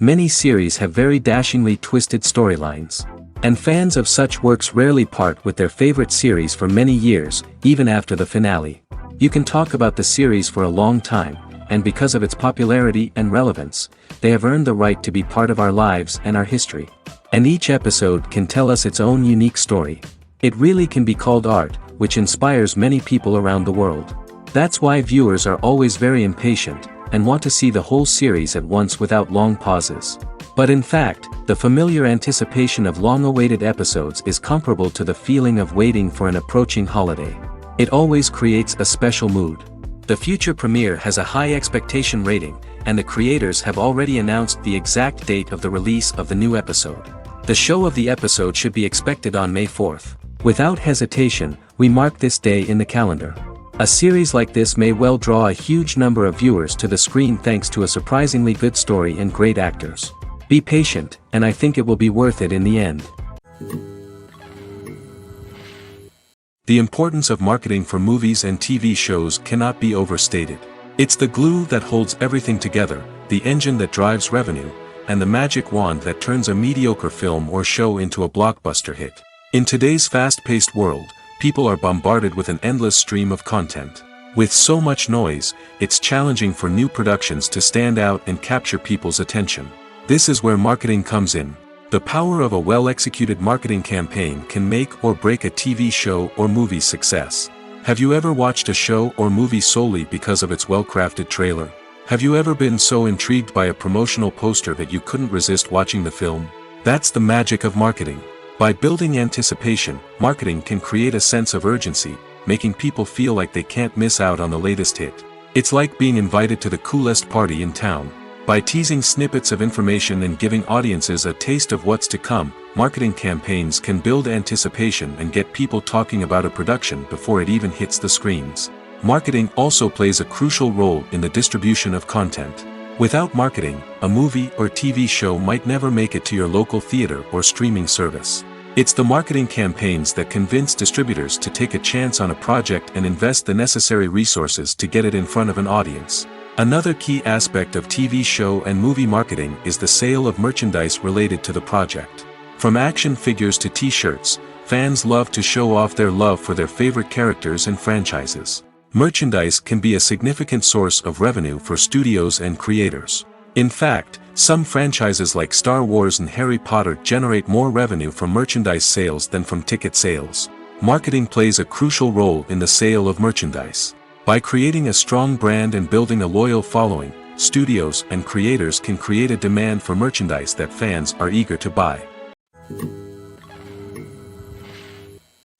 Many series have very dashingly twisted storylines. And fans of such works rarely part with their favorite series for many years, even after the finale. You can talk about the series for a long time, and because of its popularity and relevance, they have earned the right to be part of our lives and our history. And each episode can tell us its own unique story. It really can be called art, which inspires many people around the world. That's why viewers are always very impatient, and want to see the whole series at once without long pauses. But in fact, the familiar anticipation of long-awaited episodes is comparable to the feeling of waiting for an approaching holiday. It always creates a special mood. The future premiere has a high expectation rating, and the creators have already announced the exact date of the release of the new episode. The show of the episode should be expected on May 4th. Without hesitation, we mark this day in the calendar. A series like this may well draw a huge number of viewers to the screen thanks to a surprisingly good story and great actors. Be patient, and I think it will be worth it in the end. The importance of marketing for movies and TV shows cannot be overstated. It's the glue that holds everything together, the engine that drives revenue, and the magic wand that turns a mediocre film or show into a blockbuster hit. In today's fast-paced world, people are bombarded with an endless stream of content. With so much noise, it's challenging for new productions to stand out and capture people's attention. This is where marketing comes in. The power of a well-executed marketing campaign can make or break a TV show or movie's success. Have you ever watched a show or movie solely because of its well-crafted trailer? Have you ever been so intrigued by a promotional poster that you couldn't resist watching the film? That's the magic of marketing. By building anticipation, marketing can create a sense of urgency, making people feel like they can't miss out on the latest hit. It's like being invited to the coolest party in town. By teasing snippets of information and giving audiences a taste of what's to come, marketing campaigns can build anticipation and get people talking about a production before it even hits the screens. Marketing also plays a crucial role in the distribution of content. Without marketing, a movie or TV show might never make it to your local theater or streaming service. It's the marketing campaigns that convince distributors to take a chance on a project and invest the necessary resources to get it in front of an audience. Another key aspect of TV show and movie marketing is the sale of merchandise related to the project. From action figures to t-shirts, fans love to show off their love for their favorite characters and franchises. Merchandise can be a significant source of revenue for studios and creators. In fact, some franchises like Star Wars and Harry Potter generate more revenue from merchandise sales than from ticket sales. Marketing plays a crucial role in the sale of merchandise. By creating a strong brand and building a loyal following, studios and creators can create a demand for merchandise that fans are eager to buy.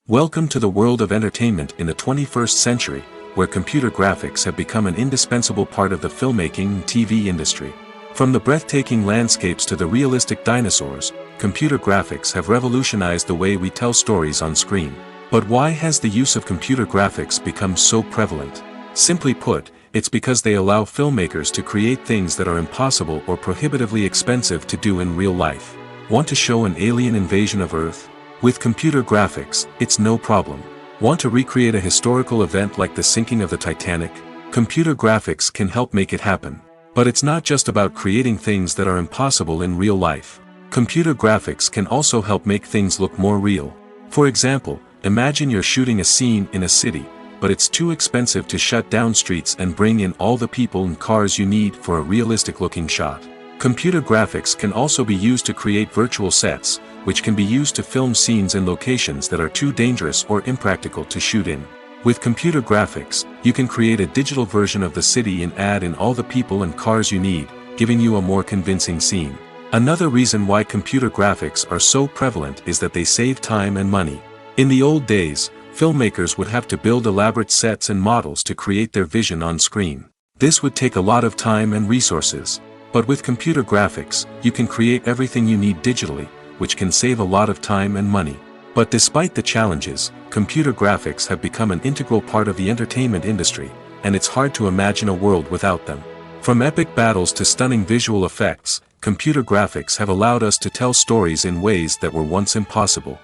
Welcome to the world of entertainment in the 21st century, where computer graphics have become an indispensable part of the filmmaking and TV industry. From the breathtaking landscapes to the realistic dinosaurs, computer graphics have revolutionized the way we tell stories on screen. But why has the use of computer graphics become so prevalent? Simply put, it's because they allow filmmakers to create things that are impossible or prohibitively expensive to do in real life. Want to show an alien invasion of Earth? With computer graphics, it's no problem. Want to recreate a historical event like the sinking of the Titanic? Computer graphics can help make it happen. But it's not just about creating things that are impossible in real life. Computer graphics can also help make things look more real. For example, imagine you're shooting a scene in a city, but it's too expensive to shut down streets and bring in all the people and cars you need for a realistic-looking shot. Computer graphics can also be used to create virtual sets, which can be used to film scenes in locations that are too dangerous or impractical to shoot in. With computer graphics, you can create a digital version of the city and add in all the people and cars you need, giving you a more convincing scene. Another reason why computer graphics are so prevalent is that they save time and money. In the old days, filmmakers would have to build elaborate sets and models to create their vision on screen. This would take a lot of time and resources. But with computer graphics, you can create everything you need digitally, which can save a lot of time and money. But despite the challenges, computer graphics have become an integral part of the entertainment industry, and it's hard to imagine a world without them. From epic battles to stunning visual effects, computer graphics have allowed us to tell stories in ways that were once impossible.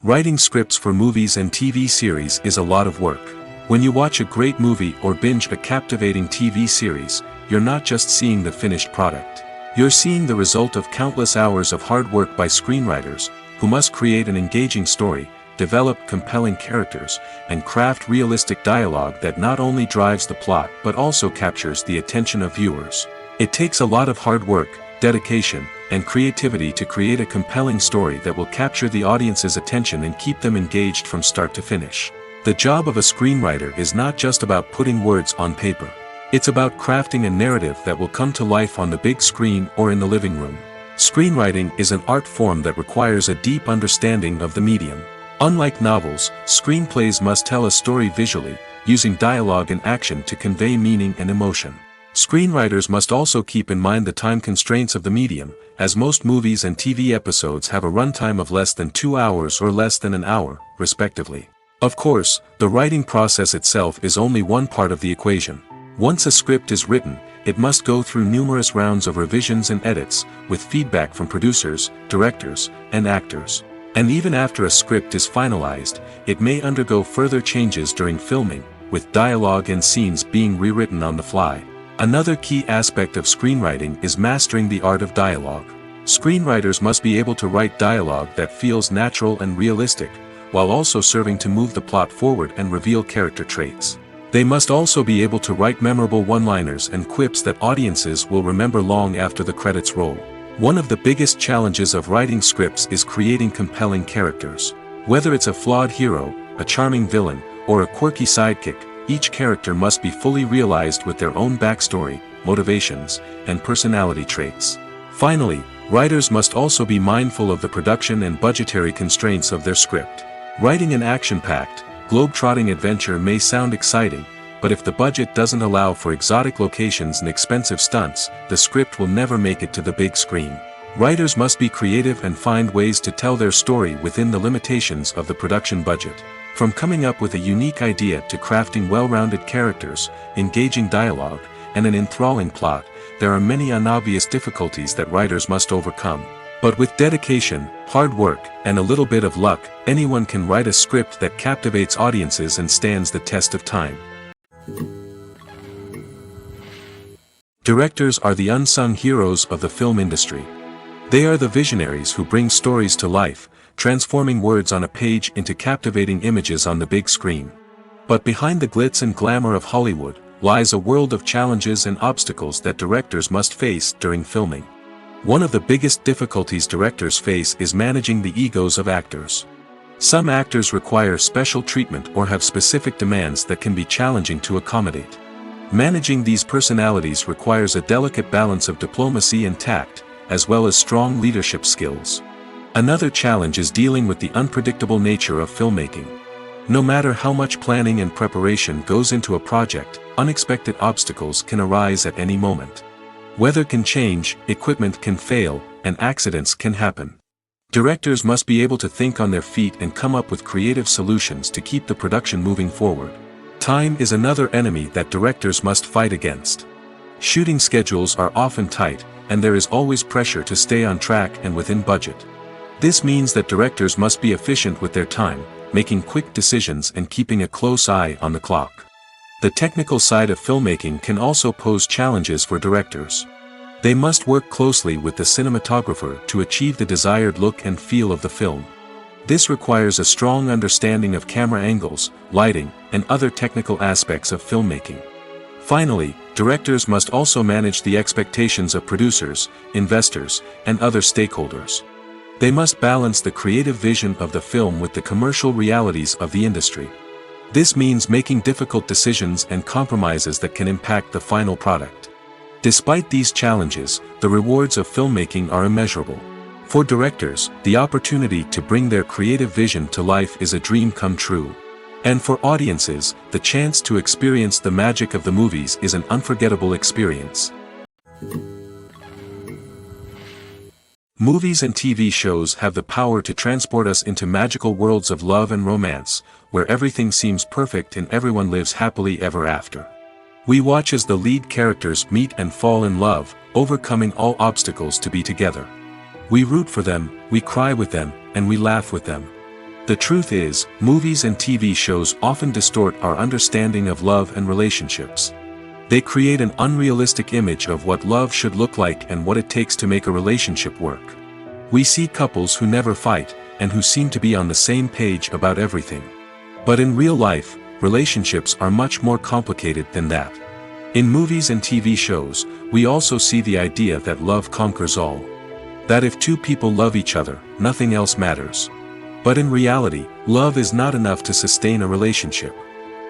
Writing scripts for movies and TV series is a lot of work. When you watch a great movie or binge a captivating TV series, you're not just seeing the finished product. You're seeing the result of countless hours of hard work by screenwriters, who must create an engaging story, develop compelling characters, and craft realistic dialogue that not only drives the plot but also captures the attention of viewers. It takes a lot of hard work, dedication, and creativity to create a compelling story that will capture the audience's attention and keep them engaged from start to finish. The job of a screenwriter is not just about putting words on paper. It's about crafting a narrative that will come to life on the big screen or in the living room. Screenwriting is an art form that requires a deep understanding of the medium. Unlike novels, screenplays must tell a story visually, using dialogue and action to convey meaning and emotion. Screenwriters must also keep in mind the time constraints of the medium, as most movies and TV episodes have a runtime of less than 2 hours or less than an hour, respectively. Of course, the writing process itself is only one part of the equation. Once a script is written, it must go through numerous rounds of revisions and edits, with feedback from producers, directors, and actors. And even after a script is finalized, it may undergo further changes during filming, with dialogue and scenes being rewritten on the fly. Another key aspect of screenwriting is mastering the art of dialogue. Screenwriters must be able to write dialogue that feels natural and realistic, while also serving to move the plot forward and reveal character traits. They must also be able to write memorable one-liners and quips that audiences will remember long after the credits roll. One of the biggest challenges of writing scripts is creating compelling characters. Whether it's a flawed hero, a charming villain, or a quirky sidekick, each character must be fully realized with their own backstory, motivations, and personality traits. Finally, writers must also be mindful of the production and budgetary constraints of their script. Writing an action-packed, globe-trotting adventure may sound exciting, but if the budget doesn't allow for exotic locations and expensive stunts, the script will never make it to the big screen. Writers must be creative and find ways to tell their story within the limitations of the production budget. From coming up with a unique idea to crafting well-rounded characters, engaging dialogue, and an enthralling plot, there are many unobvious difficulties that writers must overcome. But with dedication, hard work, and a little bit of luck, anyone can write a script that captivates audiences and stands the test of time. Directors are the unsung heroes of the film industry. They are the visionaries who bring stories to life, transforming words on a page into captivating images on the big screen. But behind the glitz and glamour of Hollywood, lies a world of challenges and obstacles that directors must face during filming. One of the biggest difficulties directors face is managing the egos of actors. Some actors require special treatment or have specific demands that can be challenging to accommodate. Managing these personalities requires a delicate balance of diplomacy and tact, as well as strong leadership skills. Another challenge is dealing with the unpredictable nature of filmmaking. No matter how much planning and preparation goes into a project, unexpected obstacles can arise at any moment. Weather can change, equipment can fail, and accidents can happen. Directors must be able to think on their feet and come up with creative solutions to keep the production moving forward. Time is another enemy that directors must fight against. Shooting schedules are often tight, and there is always pressure to stay on track and within budget. This means that directors must be efficient with their time, making quick decisions and keeping a close eye on the clock. The technical side of filmmaking can also pose challenges for directors. They must work closely with the cinematographer to achieve the desired look and feel of the film. This requires a strong understanding of camera angles, lighting, and other technical aspects of filmmaking. Finally, directors must also manage the expectations of producers, investors, and other stakeholders. They must balance the creative vision of the film with the commercial realities of the industry. This means making difficult decisions and compromises that can impact the final product. Despite these challenges, the rewards of filmmaking are immeasurable. For directors, the opportunity to bring their creative vision to life is a dream come true. And for audiences, the chance to experience the magic of the movies is an unforgettable experience. Movies and TV shows have the power to transport us into magical worlds of love and romance, where everything seems perfect and everyone lives happily ever after. We watch as the lead characters meet and fall in love, overcoming all obstacles to be together. We root for them, we cry with them, and we laugh with them. The truth is, movies and TV shows often distort our understanding of love and relationships. They create an unrealistic image of what love should look like and what it takes to make a relationship work. We see couples who never fight, and who seem to be on the same page about everything. But in real life, relationships are much more complicated than that. In movies and TV shows, we also see the idea that love conquers all. That if two people love each other, nothing else matters. But in reality, love is not enough to sustain a relationship.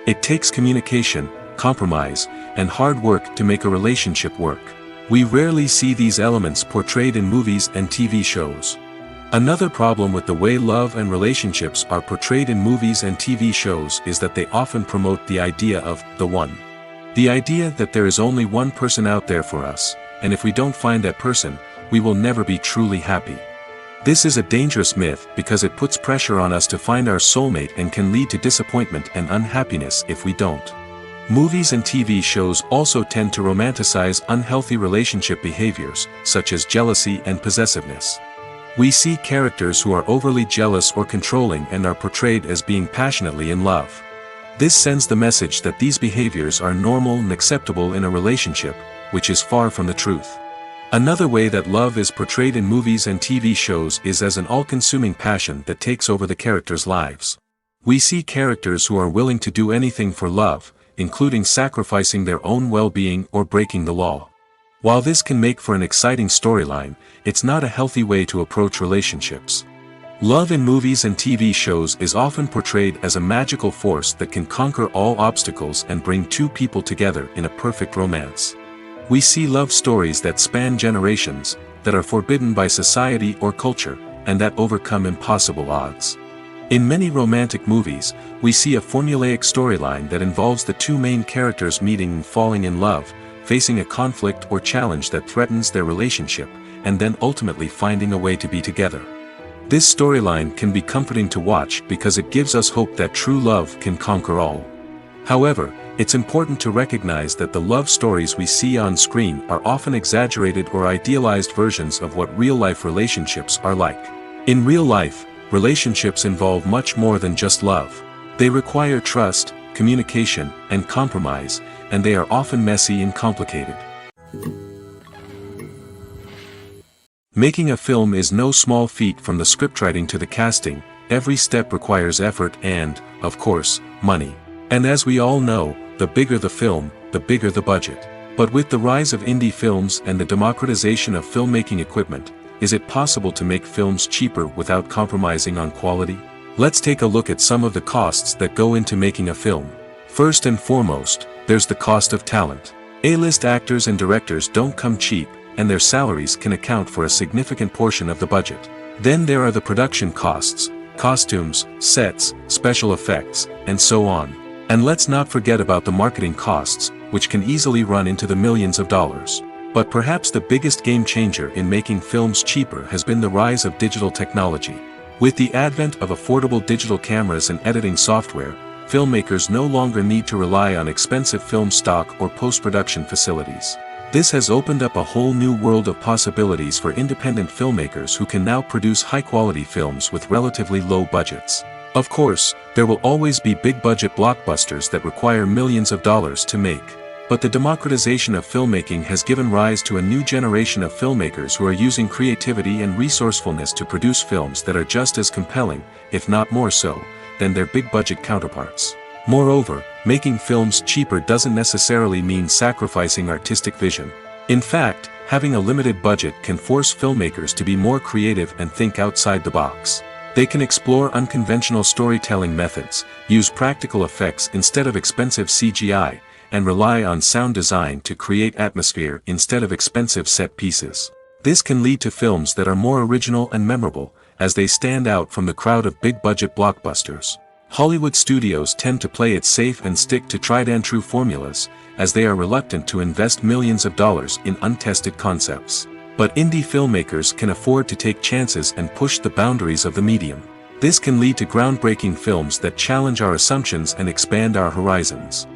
It takes communication, compromise, and hard work to make a relationship work. We rarely see these elements portrayed in movies and TV shows. Another problem with the way love and relationships are portrayed in movies and TV shows is that they often promote the idea of the one. The idea that there is only one person out there for us, and if we don't find that person, we will never be truly happy. This is a dangerous myth because it puts pressure on us to find our soulmate and can lead to disappointment and unhappiness if we don't. Movies and TV shows also tend to romanticize unhealthy relationship behaviors, such as jealousy and possessiveness. We see characters who are overly jealous or controlling and are portrayed as being passionately in love. This sends the message that these behaviors are normal and acceptable in a relationship, which is far from the truth. Another way that love is portrayed in movies and TV shows is as an all-consuming passion that takes over the characters' lives. We see characters who are willing to do anything for love, including sacrificing their own well-being or breaking the law. While this can make for an exciting storyline, it's not a healthy way to approach relationships. Love in movies and TV shows is often portrayed as a magical force that can conquer all obstacles and bring two people together in a perfect romance. We see love stories that span generations, that are forbidden by society or culture, and that overcome impossible odds. In many romantic movies, we see a formulaic storyline that involves the two main characters meeting and falling in love, facing a conflict or challenge that threatens their relationship, and then ultimately finding a way to be together. This storyline can be comforting to watch because it gives us hope that true love can conquer all. However, it's important to recognize that the love stories we see on screen are often exaggerated or idealized versions of what real-life relationships are like. In real life, relationships involve much more than just love. They require trust, communication, and compromise, and they are often messy and complicated. Making a film is no small feat. From the scriptwriting to the casting, every step requires effort and, of course, money. And as we all know, the bigger the film, the bigger the budget. But with the rise of indie films and the democratization of filmmaking equipment, is it possible to make films cheaper without compromising on quality? Let's take a look at some of the costs that go into making a film. First and foremost, there's the cost of talent. A-list actors and directors don't come cheap, and their salaries can account for a significant portion of the budget. Then there are the production costs, costumes, sets, special effects, and so on. And let's not forget about the marketing costs, which can easily run into the millions of dollars. But perhaps the biggest game changer in making films cheaper has been the rise of digital technology. With the advent of affordable digital cameras and editing software, filmmakers no longer need to rely on expensive film stock or post-production facilities. This has opened up a whole new world of possibilities for independent filmmakers who can now produce high-quality films with relatively low budgets. Of course, there will always be big-budget blockbusters that require millions of dollars to make. But the democratization of filmmaking has given rise to a new generation of filmmakers who are using creativity and resourcefulness to produce films that are just as compelling, if not more so, than their big-budget counterparts. Moreover, making films cheaper doesn't necessarily mean sacrificing artistic vision. In fact, having a limited budget can force filmmakers to be more creative and think outside the box. They can explore unconventional storytelling methods, use practical effects instead of expensive CGI, and rely on sound design to create atmosphere instead of expensive set pieces. This can lead to films that are more original and memorable, as they stand out from the crowd of big-budget blockbusters. Hollywood studios tend to play it safe and stick to tried-and-true formulas, as they are reluctant to invest millions of dollars in untested concepts. But indie filmmakers can afford to take chances and push the boundaries of the medium. This can lead to groundbreaking films that challenge our assumptions and expand our horizons.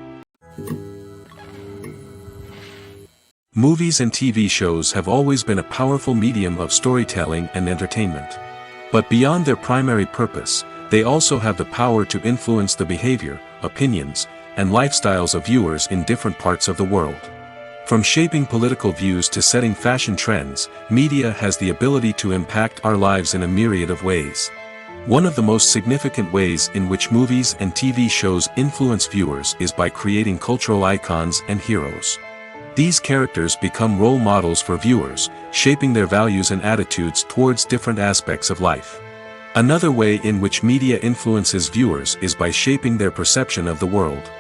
Movies and TV shows have always been a powerful medium of storytelling and entertainment. But beyond their primary purpose, they also have the power to influence the behavior, opinions, and lifestyles of viewers in different parts of the world. From shaping political views to setting fashion trends, media has the ability to impact our lives in a myriad of ways. One of the most significant ways in which movies and TV shows influence viewers is by creating cultural icons and heroes. These characters become role models for viewers, shaping their values and attitudes towards different aspects of life. Another way in which media influences viewers is by shaping their perception of the world.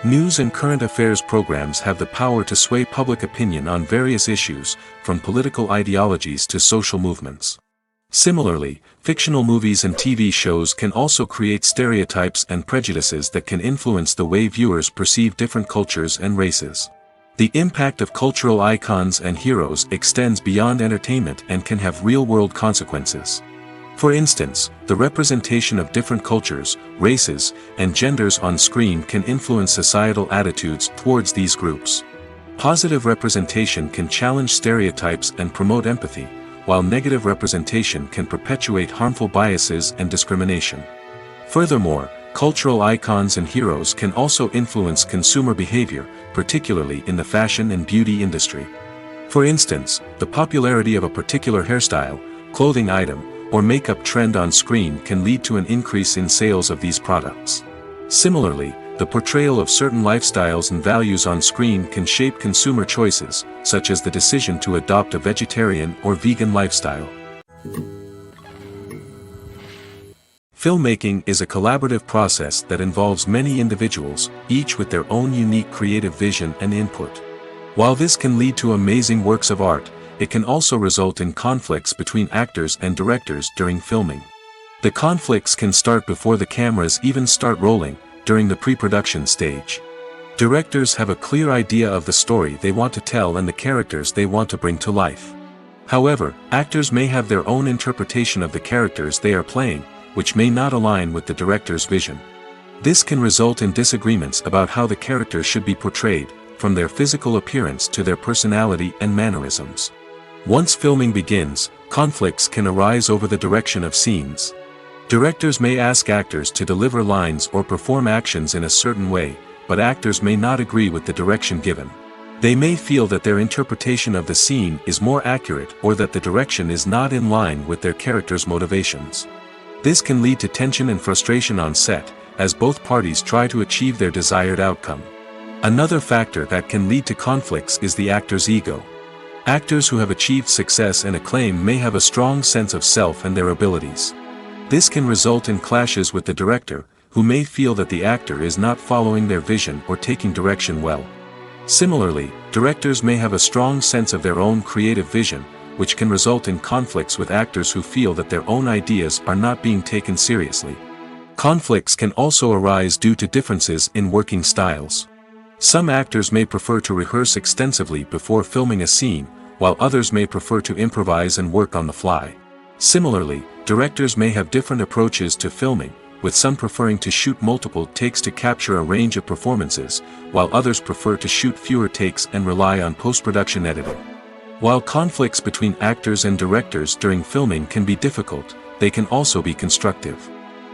News and current affairs programs have the power to sway public opinion on various issues, from political ideologies to social movements. Similarly, fictional movies and TV shows can also create stereotypes and prejudices that can influence the way viewers perceive different cultures and races. The impact of cultural icons and heroes extends beyond entertainment and can have real-world consequences. For instance, the representation of different cultures, races, and genders on screen can influence societal attitudes towards these groups. Positive representation can challenge stereotypes and promote empathy, while negative representation can perpetuate harmful biases and discrimination. Furthermore, cultural icons and heroes can also influence consumer behavior, particularly in the fashion and beauty industry. For instance, the popularity of a particular hairstyle, clothing item, or makeup trend on screen can lead to an increase in sales of these products. Similarly, the portrayal of certain lifestyles and values on screen can shape consumer choices, such as the decision to adopt a vegetarian or vegan lifestyle. Filmmaking is a collaborative process that involves many individuals, each with their own unique creative vision and input. While this can lead to amazing works of art, it can also result in conflicts between actors and directors during filming. The conflicts can start before the cameras even start rolling, during the pre-production stage. Directors have a clear idea of the story they want to tell and the characters they want to bring to life. However, actors may have their own interpretation of the characters they are playing, which may not align with the director's vision. This can result in disagreements about how the characters should be portrayed, from their physical appearance to their personality and mannerisms. Once filming begins, conflicts can arise over the direction of scenes. Directors may ask actors to deliver lines or perform actions in a certain way, but actors may not agree with the direction given. They may feel that their interpretation of the scene is more accurate or that the direction is not in line with their character's motivations. This can lead to tension and frustration on set, as both parties try to achieve their desired outcome. Another factor that can lead to conflicts is the actor's ego. Actors who have achieved success and acclaim may have a strong sense of self and their abilities. This can result in clashes with the director, who may feel that the actor is not following their vision or taking direction well. Similarly, directors may have a strong sense of their own creative vision, which can result in conflicts with actors who feel that their own ideas are not being taken seriously. Conflicts can also arise due to differences in working styles. Some actors may prefer to rehearse extensively before filming a scene, while others may prefer to improvise and work on the fly. Similarly, directors may have different approaches to filming, with some preferring to shoot multiple takes to capture a range of performances, while others prefer to shoot fewer takes and rely on post-production editing. While conflicts between actors and directors during filming can be difficult, they can also be constructive.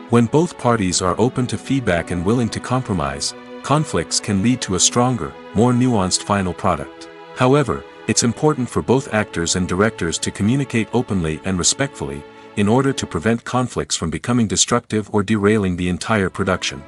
When both parties are open to feedback and willing to compromise, conflicts can lead to a stronger, more nuanced final product. However, it's important for both actors and directors to communicate openly and respectfully, in order to prevent conflicts from becoming destructive or derailing the entire production.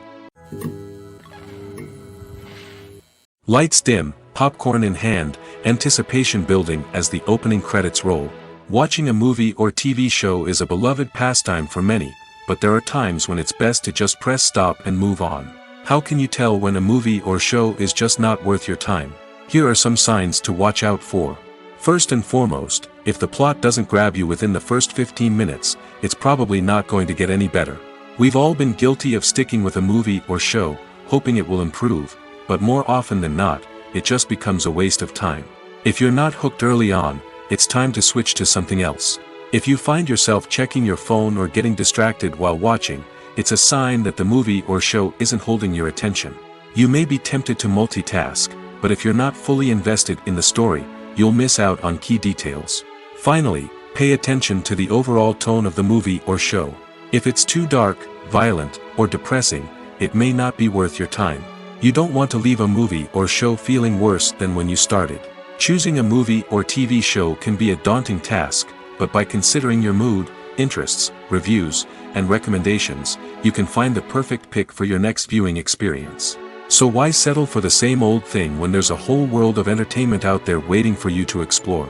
Lights dim, popcorn in hand, anticipation building as the opening credits roll. Watching a movie or TV show is a beloved pastime for many, but there are times when it's best to just press stop and move on. How can you tell when a movie or show is just not worth your time? Here are some signs to watch out for. First and foremost, if the plot doesn't grab you within the first 15 minutes, it's probably not going to get any better. We've all been guilty of sticking with a movie or show, hoping it will improve, but more often than not, it just becomes a waste of time. If you're not hooked early on, it's time to switch to something else. If you find yourself checking your phone or getting distracted while watching, it's a sign that the movie or show isn't holding your attention. You may be tempted to multitask, but if you're not fully invested in the story, you'll miss out on key details. Finally, pay attention to the overall tone of the movie or show. If it's too dark, violent, or depressing, it may not be worth your time. You don't want to leave a movie or show feeling worse than when you started. Choosing a movie or TV show can be a daunting task, but by considering your mood, interests, reviews, and recommendations, you can find the perfect pick for your next viewing experience. So why settle for the same old thing when there's a whole world of entertainment out there waiting for you to explore?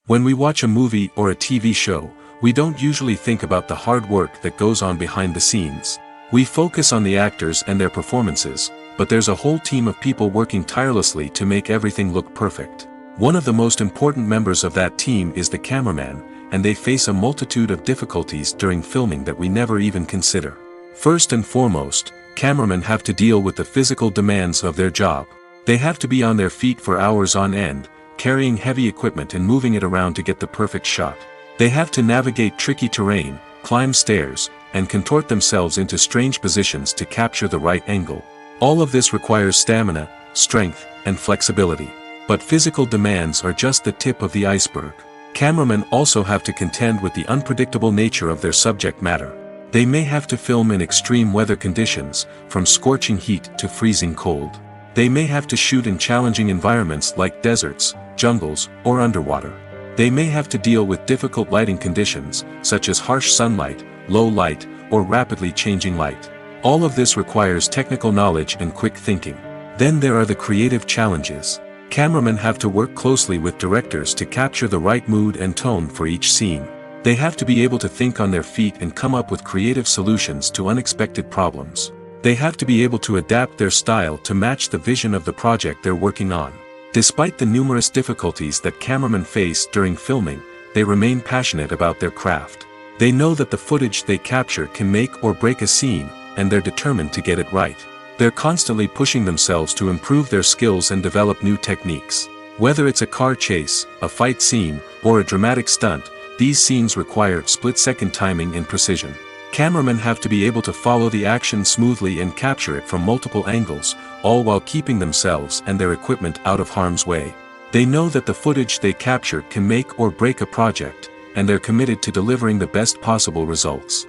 When we watch a movie or a TV show, we don't usually think about the hard work that goes on behind the scenes. We focus on the actors and their performances, but there's a whole team of people working tirelessly to make everything look perfect. One of the most important members of that team is the cameraman, and they face a multitude of difficulties during filming that we never even consider. First and foremost, cameramen have to deal with the physical demands of their job. They have to be on their feet for hours on end, carrying heavy equipment and moving it around to get the perfect shot. They have to navigate tricky terrain, climb stairs, and contort themselves into strange positions to capture the right angle. All of this requires stamina, strength, and flexibility. But physical demands are just the tip of the iceberg. Cameramen also have to contend with the unpredictable nature of their subject matter. They may have to film in extreme weather conditions, from scorching heat to freezing cold. They may have to shoot in challenging environments like deserts, jungles, or underwater. They may have to deal with difficult lighting conditions, such as harsh sunlight, low light, or rapidly changing light. All of this requires technical knowledge and quick thinking. Then there are the creative challenges. Cameramen have to work closely with directors to capture the right mood and tone for each scene. They have to be able to think on their feet and come up with creative solutions to unexpected problems. They have to be able to adapt their style to match the vision of the project they're working on. Despite the numerous difficulties that cameramen face during filming, they remain passionate about their craft. They know that the footage they capture can make or break a scene, and they're determined to get it right. They're constantly pushing themselves to improve their skills and develop new techniques. Whether it's a car chase, a fight scene, or a dramatic stunt, these scenes require split-second timing and precision. Cameramen have to be able to follow the action smoothly and capture it from multiple angles, all while keeping themselves and their equipment out of harm's way. They know that the footage they capture can make or break a project, and they're committed to delivering the best possible results.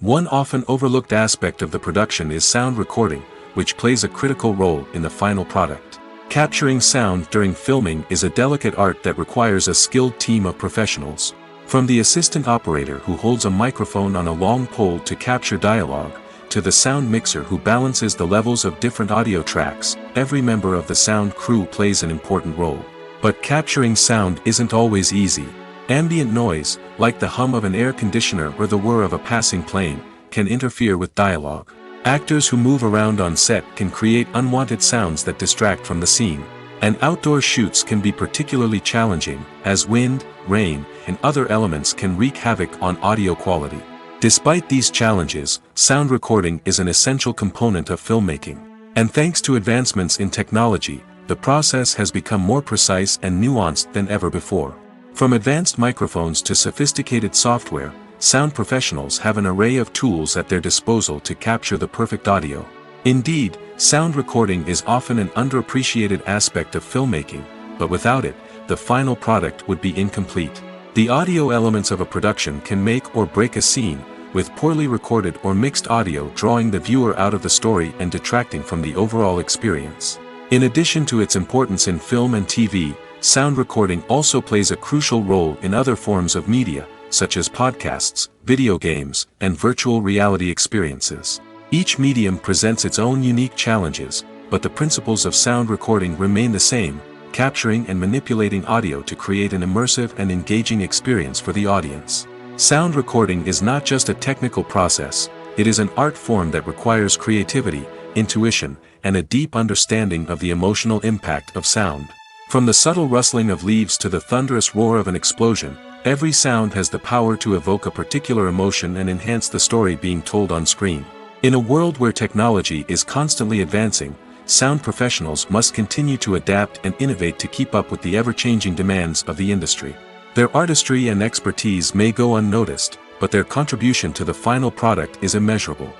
One often overlooked aspect of the production is sound recording, which plays a critical role in the final product. Capturing sound during filming is a delicate art that requires a skilled team of professionals. From the assistant operator who holds a microphone on a long pole to capture dialogue, to the sound mixer who balances the levels of different audio tracks, every member of the sound crew plays an important role. But capturing sound isn't always easy. Ambient noise, like the hum of an air conditioner or the whir of a passing plane, can interfere with dialogue. Actors who move around on set can create unwanted sounds that distract from the scene. And outdoor shoots can be particularly challenging, as wind, rain, and other elements can wreak havoc on audio quality. Despite these challenges, sound recording is an essential component of filmmaking. And thanks to advancements in technology, the process has become more precise and nuanced than ever before. From advanced microphones to sophisticated software, sound professionals have an array of tools at their disposal to capture the perfect audio. Indeed, sound recording is often an underappreciated aspect of filmmaking, but without it, the final product would be incomplete. The audio elements of a production can make or break a scene, with poorly recorded or mixed audio drawing the viewer out of the story and detracting from the overall experience. In addition to its importance in film and TV, sound recording also plays a crucial role in other forms of media, such as podcasts, video games, and virtual reality experiences. Each medium presents its own unique challenges, but the principles of sound recording remain the same, capturing and manipulating audio to create an immersive and engaging experience for the audience. Sound recording is not just a technical process, it is an art form that requires creativity, intuition, and a deep understanding of the emotional impact of sound. From the subtle rustling of leaves to the thunderous roar of an explosion, every sound has the power to evoke a particular emotion and enhance the story being told on screen. In a world where technology is constantly advancing, sound professionals must continue to adapt and innovate to keep up with the ever-changing demands of the industry. Their artistry and expertise may go unnoticed, but their contribution to the final product is immeasurable.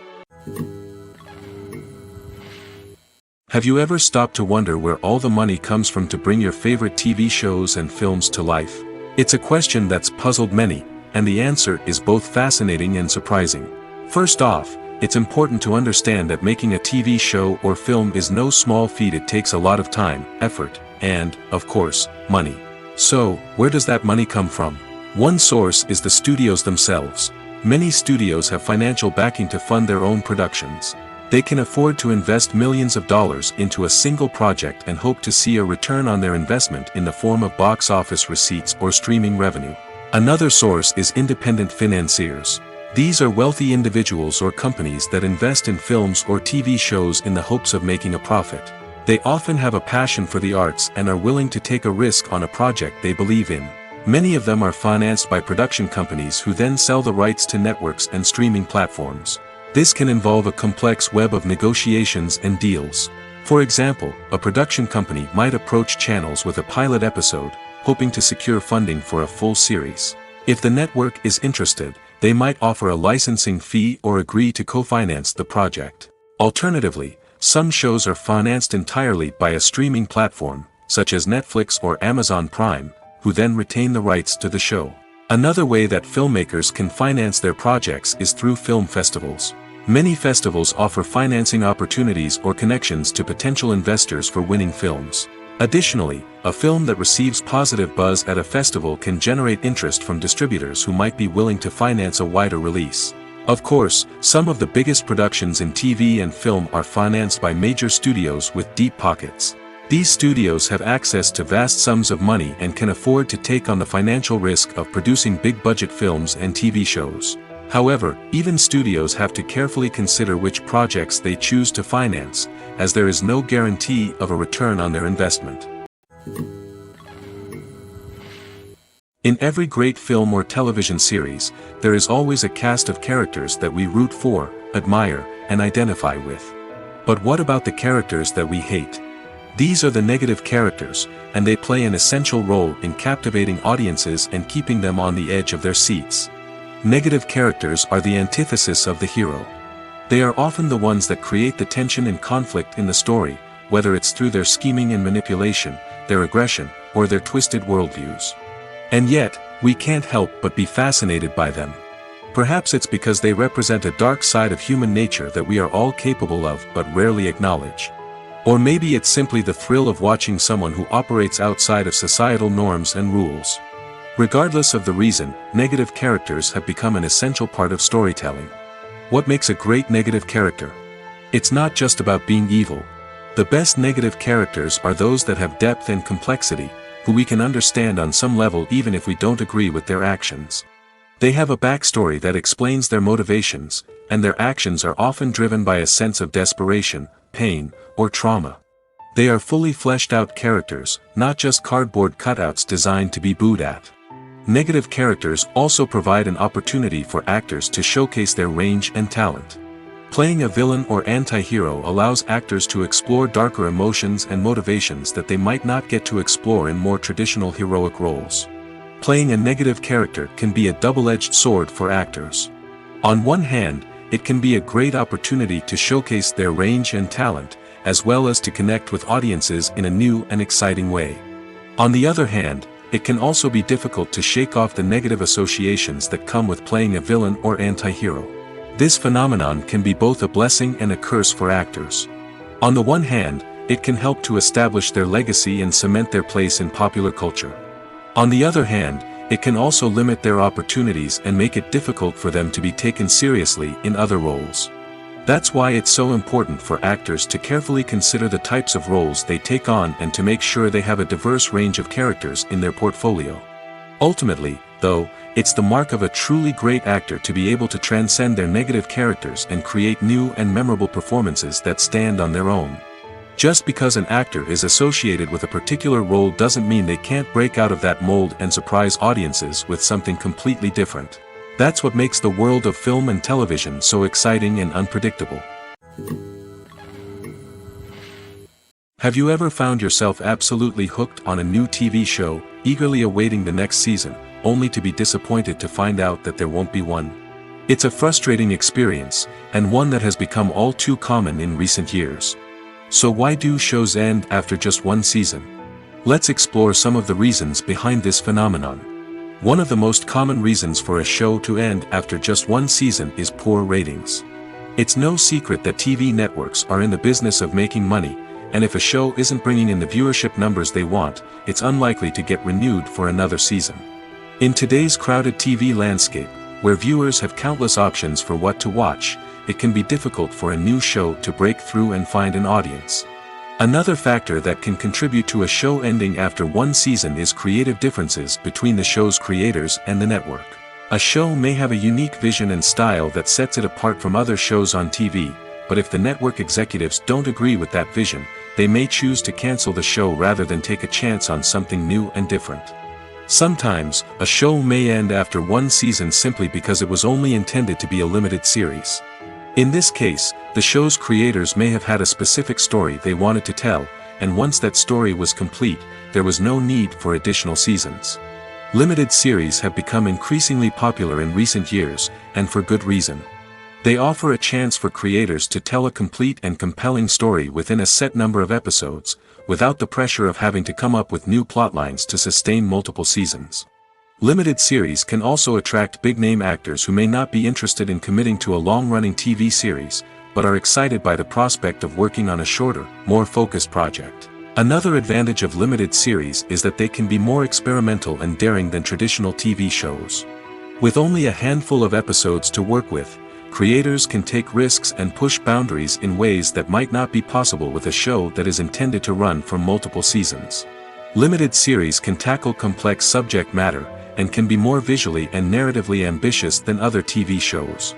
Have you ever stopped to wonder where all the money comes from to bring your favorite TV shows and films to life? It's a question that's puzzled many, And the answer is both fascinating and surprising. First off, it's important to understand that making a TV show or film is no small feat. It takes a lot of time, effort, and, of course, money. So, where does that money come from? One source is the studios themselves. Many studios have financial backing to fund their own productions. They can afford to invest millions of dollars into a single project and hope to see a return on their investment in the form of box office receipts or streaming revenue. Another source is independent financiers. These are wealthy individuals or companies that invest in films or TV shows in the hopes of making a profit. They often have a passion for the arts and are willing to take a risk on a project they believe in. Many of them are financed by production companies who then sell the rights to networks and streaming platforms. This can involve a complex web of negotiations and deals. For example, a production company might approach channels with a pilot episode, hoping to secure funding for a full series. If the network is interested, they might offer a licensing fee or agree to co-finance the project. Alternatively, some shows are financed entirely by a streaming platform, such as Netflix or Amazon Prime, who then retain the rights to the show. Another way that filmmakers can finance their projects is through film festivals. Many festivals offer financing opportunities or connections to potential investors for winning films. Additionally, a film that receives positive buzz at a festival can generate interest from distributors who might be willing to finance a wider release. Of course, some of the biggest productions in TV and film are financed by major studios with deep pockets. These studios have access to vast sums of money and can afford to take on the financial risk of producing big-budget films and TV shows. However, even studios have to carefully consider which projects they choose to finance, as there is no guarantee of a return on their investment. In every great film or television series, there is always a cast of characters that we root for, admire, and identify with. But what about the characters that we hate? These are the negative characters, and they play an essential role in captivating audiences and keeping them on the edge of their seats. Negative characters are the antithesis of the hero. They are often the ones that create the tension and conflict in the story, whether it's through their scheming and manipulation, their aggression, or their twisted worldviews. And yet, we can't help but be fascinated by them. Perhaps it's because they represent a dark side of human nature that we are all capable of but rarely acknowledge. Or maybe it's simply the thrill of watching someone who operates outside of societal norms and rules. Regardless of the reason, negative characters have become an essential part of storytelling. What makes a great negative character? It's not just about being evil. The best negative characters are those that have depth and complexity, who we can understand on some level even if we don't agree with their actions. They have a backstory that explains their motivations, and their actions are often driven by a sense of desperation, pain, or trauma. They are fully fleshed out characters, not just cardboard cutouts designed to be booed at. Negative characters also provide an opportunity for actors to showcase their range and talent. Playing a villain or anti-hero allows actors to explore darker emotions and motivations that they might not get to explore in more traditional heroic roles. Playing a negative character can be a double-edged sword for actors. On one hand, it can be a great opportunity to showcase their range and talent, as well as to connect with audiences in a new and exciting way. On the other hand, it can also be difficult to shake off the negative associations that come with playing a villain or anti-hero. This phenomenon can be both a blessing and a curse for actors. On the one hand, it can help to establish their legacy and cement their place in popular culture. On the other hand, it can also limit their opportunities and make it difficult for them to be taken seriously in other roles. That's why it's so important for actors to carefully consider the types of roles they take on and to make sure they have a diverse range of characters in their portfolio. Ultimately, though, it's the mark of a truly great actor to be able to transcend their negative characters and create new and memorable performances that stand on their own. Just because an actor is associated with a particular role doesn't mean they can't break out of that mold and surprise audiences with something completely different. That's what makes the world of film and television so exciting and unpredictable. Have you ever found yourself absolutely hooked on a new TV show, eagerly awaiting the next season, only to be disappointed to find out that there won't be one? It's a frustrating experience, and one that has become all too common in recent years. So why do shows end after just one season? Let's explore some of the reasons behind this phenomenon. One of the most common reasons for a show to end after just one season is poor ratings. It's no secret that TV networks are in the business of making money, and if a show isn't bringing in the viewership numbers they want, it's unlikely to get renewed for another season. In today's crowded TV landscape, where viewers have countless options for what to watch, it can be difficult for a new show to break through and find an audience. Another factor that can contribute to a show ending after one season is creative differences between the show's creators and the network. A show may have a unique vision and style that sets it apart from other shows on TV, but if the network executives don't agree with that vision, they may choose to cancel the show rather than take a chance on something new and different. Sometimes, a show may end after one season simply because it was only intended to be a limited series. In this case, the show's creators may have had a specific story they wanted to tell, and once that story was complete, there was no need for additional seasons. Limited series have become increasingly popular in recent years, and for good reason. They offer a chance for creators to tell a complete and compelling story within a set number of episodes, without the pressure of having to come up with new plotlines to sustain multiple seasons. Limited series can also attract big-name actors who may not be interested in committing to a long-running TV series, but are excited by the prospect of working on a shorter, more focused project. Another advantage of limited series is that they can be more experimental and daring than traditional TV shows. With only a handful of episodes to work with, creators can take risks and push boundaries in ways that might not be possible with a show that is intended to run for multiple seasons. Limited series can tackle complex subject matter, and can be more visually and narratively ambitious than other TV shows.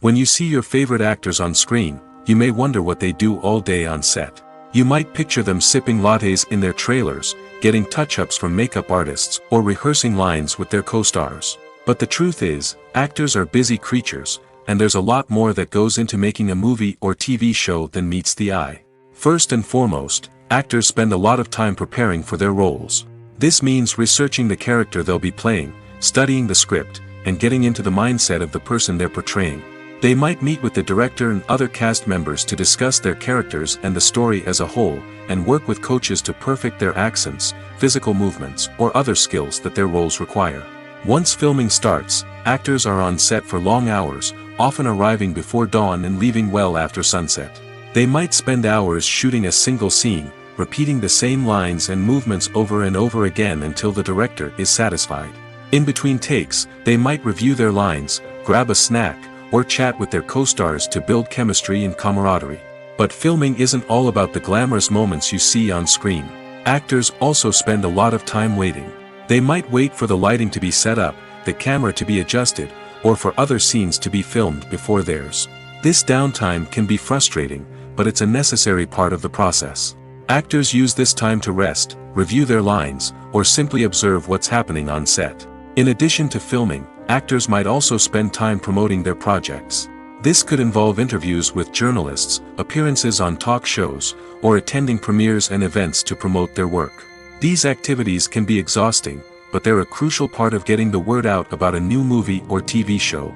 When you see your favorite actors on screen, you may wonder what they do all day on set. You might picture them sipping lattes in their trailers, getting touch-ups from makeup artists, or rehearsing lines with their co-stars. But the truth is, actors are busy creatures, and there's a lot more that goes into making a movie or TV show than meets the eye. First and foremost, actors spend a lot of time preparing for their roles. This means researching the character they'll be playing, studying the script, and getting into the mindset of the person they're portraying. They might meet with the director and other cast members to discuss their characters and the story as a whole, and work with coaches to perfect their accents, physical movements, or other skills that their roles require. Once filming starts, actors are on set for long hours, often arriving before dawn and leaving well after sunset. They might spend hours shooting a single scene, repeating the same lines and movements over and over again until the director is satisfied. In between takes, they might review their lines, grab a snack, or chat with their co-stars to build chemistry and camaraderie. But filming isn't all about the glamorous moments you see on screen. Actors also spend a lot of time waiting. They might wait for the lighting to be set up, the camera to be adjusted, or for other scenes to be filmed before theirs. This downtime can be frustrating, but it's a necessary part of the process. Actors use this time to rest, review their lines, or simply observe what's happening on set. In addition to filming, actors might also spend time promoting their projects. This could involve interviews with journalists, appearances on talk shows, or attending premieres and events to promote their work. These activities can be exhausting, but they're a crucial part of getting the word out about a new movie or TV show.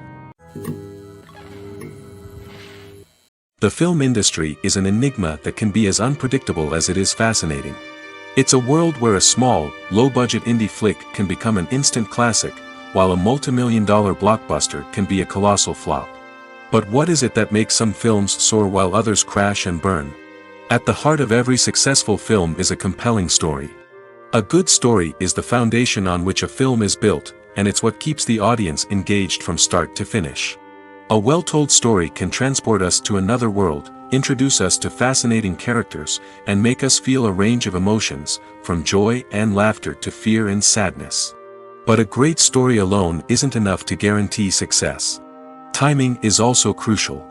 The film industry is an enigma that can be as unpredictable as it is fascinating. It's a world where a small, low-budget indie flick can become an instant classic, while a multi-million-dollar blockbuster can be a colossal flop. But what is it that makes some films soar while others crash and burn? At the heart of every successful film is a compelling story. A good story is the foundation on which a film is built, and it's what keeps the audience engaged from start to finish. A well-told story can transport us to another world, introduce us to fascinating characters, and make us feel a range of emotions, from joy and laughter to fear and sadness. But a great story alone isn't enough to guarantee success. Timing is also crucial.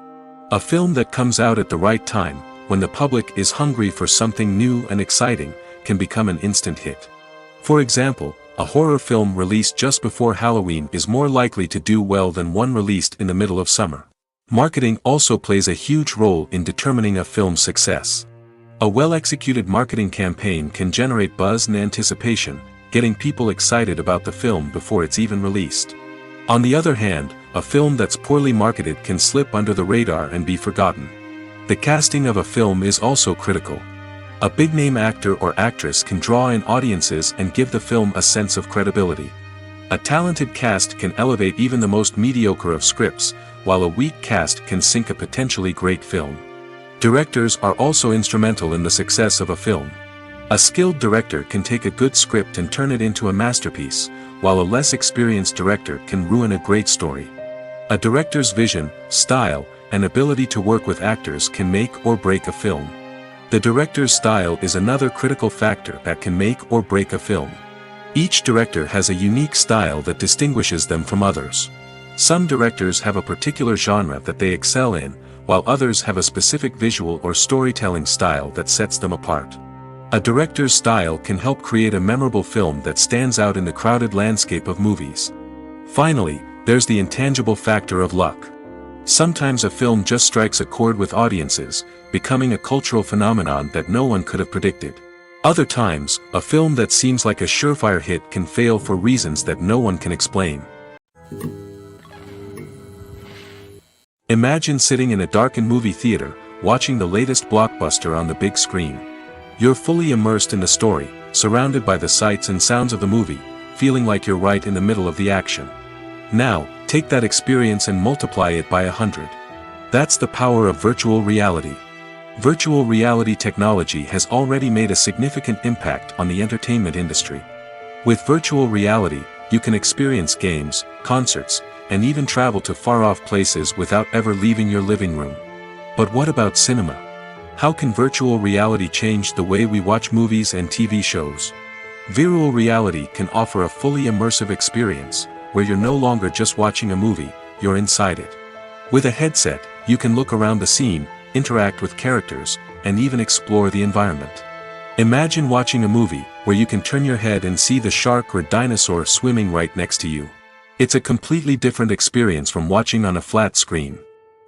A film that comes out at the right time, when the public is hungry for something new and exciting, can become an instant hit. For example, a horror film released just before Halloween is more likely to do well than one released in the middle of summer. Marketing also plays a huge role in determining a film's success. A well-executed marketing campaign can generate buzz and anticipation, getting people excited about the film before it's even released. On the other hand, a film that's poorly marketed can slip under the radar and be forgotten. The casting of a film is also critical. A big-name actor or actress can draw in audiences and give the film a sense of credibility. A talented cast can elevate even the most mediocre of scripts, while a weak cast can sink a potentially great film. Directors are also instrumental in the success of a film. A skilled director can take a good script and turn it into a masterpiece, while a less experienced director can ruin a great story. A director's vision, style, and ability to work with actors can make or break a film. The director's style is another critical factor that can make or break a film. Each director has a unique style that distinguishes them from others. Some directors have a particular genre that they excel in, while others have a specific visual or storytelling style that sets them apart. A director's style can help create a memorable film that stands out in the crowded landscape of movies. Finally, there's the intangible factor of luck. Sometimes a film just strikes a chord with audiences, becoming a cultural phenomenon that no one could have predicted. Other times, a film that seems like a surefire hit can fail for reasons that no one can explain. Imagine sitting in a darkened movie theater, watching the latest blockbuster on the big screen. You're fully immersed in the story, surrounded by the sights and sounds of the movie, feeling like you're right in the middle of the action. Now, take that experience and multiply it by 100. That's the power of virtual reality. Virtual reality technology has already made a significant impact on the entertainment industry. With virtual reality, you can experience games, concerts, and even travel to far-off places without ever leaving your living room. But what about cinema? How can virtual reality change the way we watch movies and TV shows? Virtual reality can offer a fully immersive experience, where you're no longer just watching a movie, you're inside it. With a headset, you can look around the scene, interact with characters, and even explore the environment. Imagine watching a movie where you can turn your head and see the shark or dinosaur swimming right next to you. It's a completely different experience from watching on a flat screen.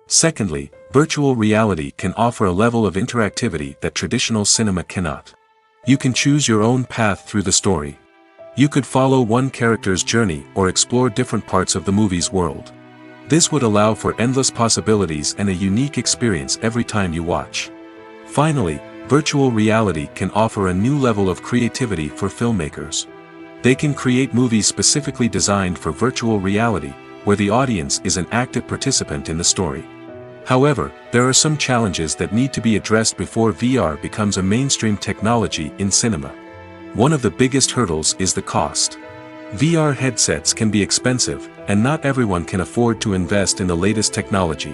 Secondly, virtual reality can offer a level of interactivity that traditional cinema cannot. You can choose your own path through the story. You could follow one character's journey or explore different parts of the movie's world. This would allow for endless possibilities and a unique experience every time you watch. Finally, virtual reality can offer a new level of creativity for filmmakers. They can create movies specifically designed for virtual reality, where the audience is an active participant in the story. However, there are some challenges that need to be addressed before VR becomes a mainstream technology in cinema. One of the biggest hurdles is the cost. VR headsets can be expensive, and not everyone can afford to invest in the latest technology.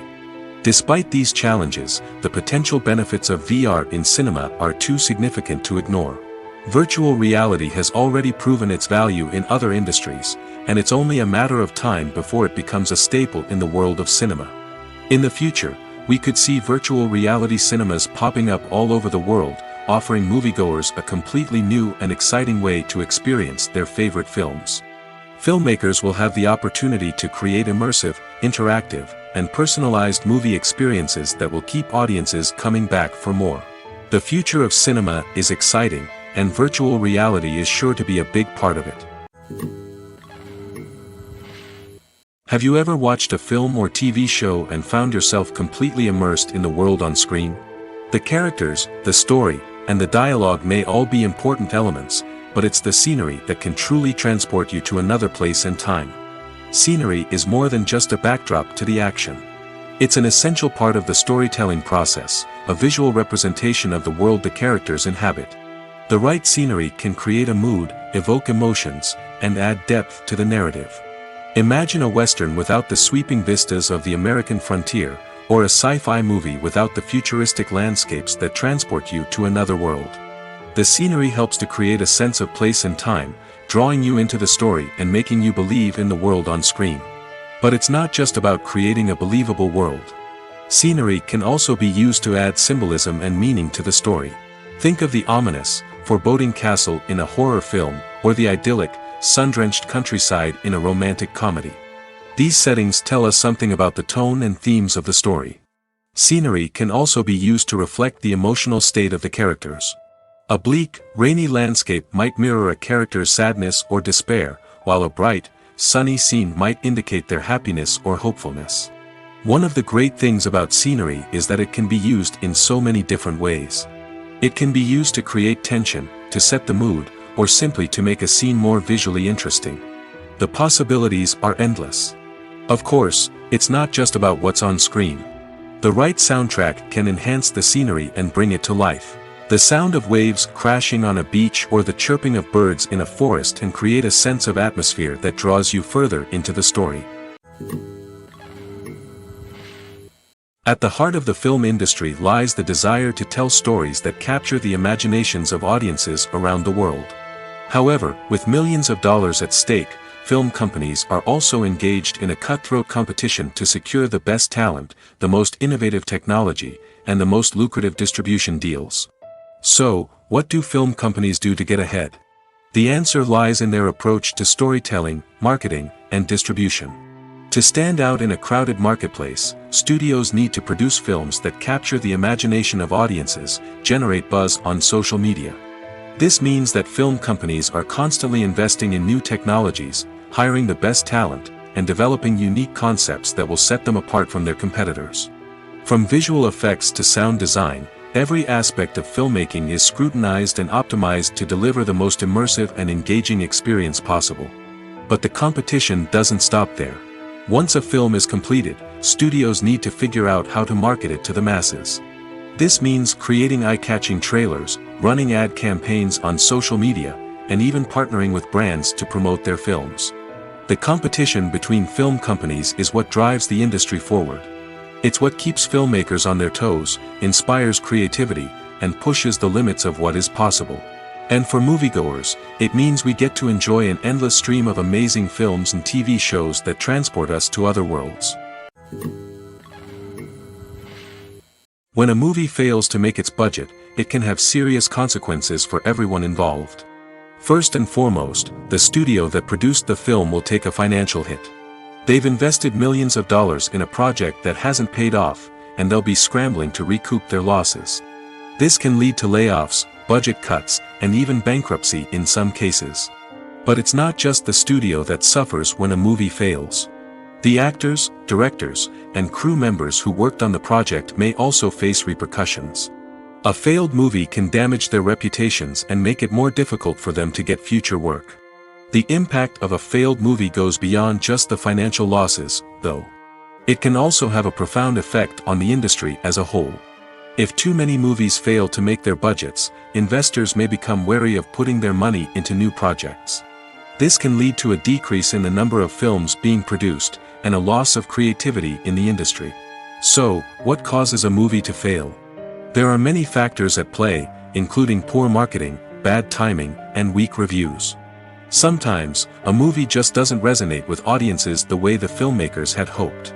Despite these challenges, the potential benefits of VR in cinema are too significant to ignore. Virtual reality has already proven its value in other industries, and it's only a matter of time before it becomes a staple in the world of cinema. In the future, we could see virtual reality cinemas popping up all over the world, offering moviegoers a completely new and exciting way to experience their favorite films. Filmmakers will have the opportunity to create immersive, interactive, and personalized movie experiences that will keep audiences coming back for more. The future of cinema is exciting, and virtual reality is sure to be a big part of it. Have you ever watched a film or TV show and found yourself completely immersed in the world on screen? The characters, the story, and the dialogue may all be important elements, but it's the scenery that can truly transport you to another place and time. Scenery is more than just a backdrop to the action. It's an essential part of the storytelling process, a visual representation of the world the characters inhabit. The right scenery can create a mood, evoke emotions, and add depth to the narrative. Imagine a Western without the sweeping vistas of the American frontier, or a sci-fi movie without the futuristic landscapes that transport you to another world. The scenery helps to create a sense of place and time, drawing you into the story and making you believe in the world on screen. But it's not just about creating a believable world. Scenery can also be used to add symbolism and meaning to the story. Think of the ominous, foreboding castle in a horror film, or the idyllic, sun-drenched countryside in a romantic comedy. These settings tell us something about the tone and themes of the story. Scenery can also be used to reflect the emotional state of the characters. A bleak, rainy landscape might mirror a character's sadness or despair, while a bright, sunny scene might indicate their happiness or hopefulness. One of the great things about scenery is that it can be used in so many different ways. It can be used to create tension, to set the mood, or simply to make a scene more visually interesting. The possibilities are endless. Of course, it's not just about what's on screen. The right soundtrack can enhance the scenery and bring it to life. The sound of waves crashing on a beach or the chirping of birds in a forest can create a sense of atmosphere that draws you further into the story. At the heart of the film industry lies the desire to tell stories that capture the imaginations of audiences around the world. However, with millions of dollars at stake, film companies are also engaged in a cutthroat competition to secure the best talent, the most innovative technology, and the most lucrative distribution deals. So, what do film companies do to get ahead? The answer lies in their approach to storytelling, marketing, and distribution. To stand out in a crowded marketplace, studios need to produce films that capture the imagination of audiences, generate buzz on social media. This means that film companies are constantly investing in new technologies, hiring the best talent, and developing unique concepts that will set them apart from their competitors. From visual effects to sound design, every aspect of filmmaking is scrutinized and optimized to deliver the most immersive and engaging experience possible. But the competition doesn't stop there. Once a film is completed, studios need to figure out how to market it to the masses. This means creating eye-catching trailers, running ad campaigns on social media, and even partnering with brands to promote their films. The competition between film companies is what drives the industry forward. It's what keeps filmmakers on their toes, inspires creativity, and pushes the limits of what is possible. And for moviegoers, it means we get to enjoy an endless stream of amazing films and TV shows that transport us to other worlds. When a movie fails to make its budget, it can have serious consequences for everyone involved. First and foremost, the studio that produced the film will take a financial hit. They've invested millions of dollars in a project that hasn't paid off, and they'll be scrambling to recoup their losses. This can lead to layoffs, budget cuts, and even bankruptcy in some cases. But it's not just the studio that suffers when a movie fails. The actors, directors, and crew members who worked on the project may also face repercussions. A failed movie can damage their reputations and make it more difficult for them to get future work. The impact of a failed movie goes beyond just the financial losses, though. It can also have a profound effect on the industry as a whole. If too many movies fail to make their budgets, investors may become wary of putting their money into new projects. This can lead to a decrease in the number of films being produced, and a loss of creativity in the industry. So, what causes a movie to fail? There are many factors at play, including poor marketing, bad timing, and weak reviews. Sometimes, a movie just doesn't resonate with audiences the way the filmmakers had hoped.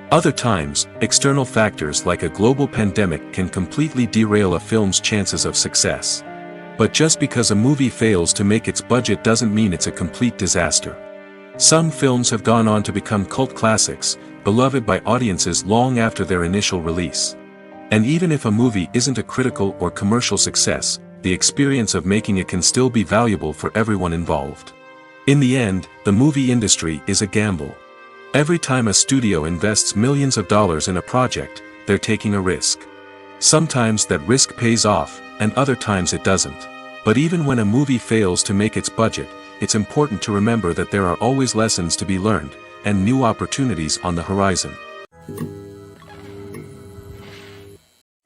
Other times, external factors like a global pandemic can completely derail a film's chances of success. But just because a movie fails to make its budget doesn't mean it's a complete disaster. Some films have gone on to become cult classics, beloved by audiences long after their initial release. And even if a movie isn't a critical or commercial success, the experience of making it can still be valuable for everyone involved. In the end, the movie industry is a gamble. Every time a studio invests millions of dollars in a project, they're taking a risk. Sometimes that risk pays off, and other times it doesn't. But even when a movie fails to make its budget, it's important to remember that there are always lessons to be learned, and new opportunities on the horizon.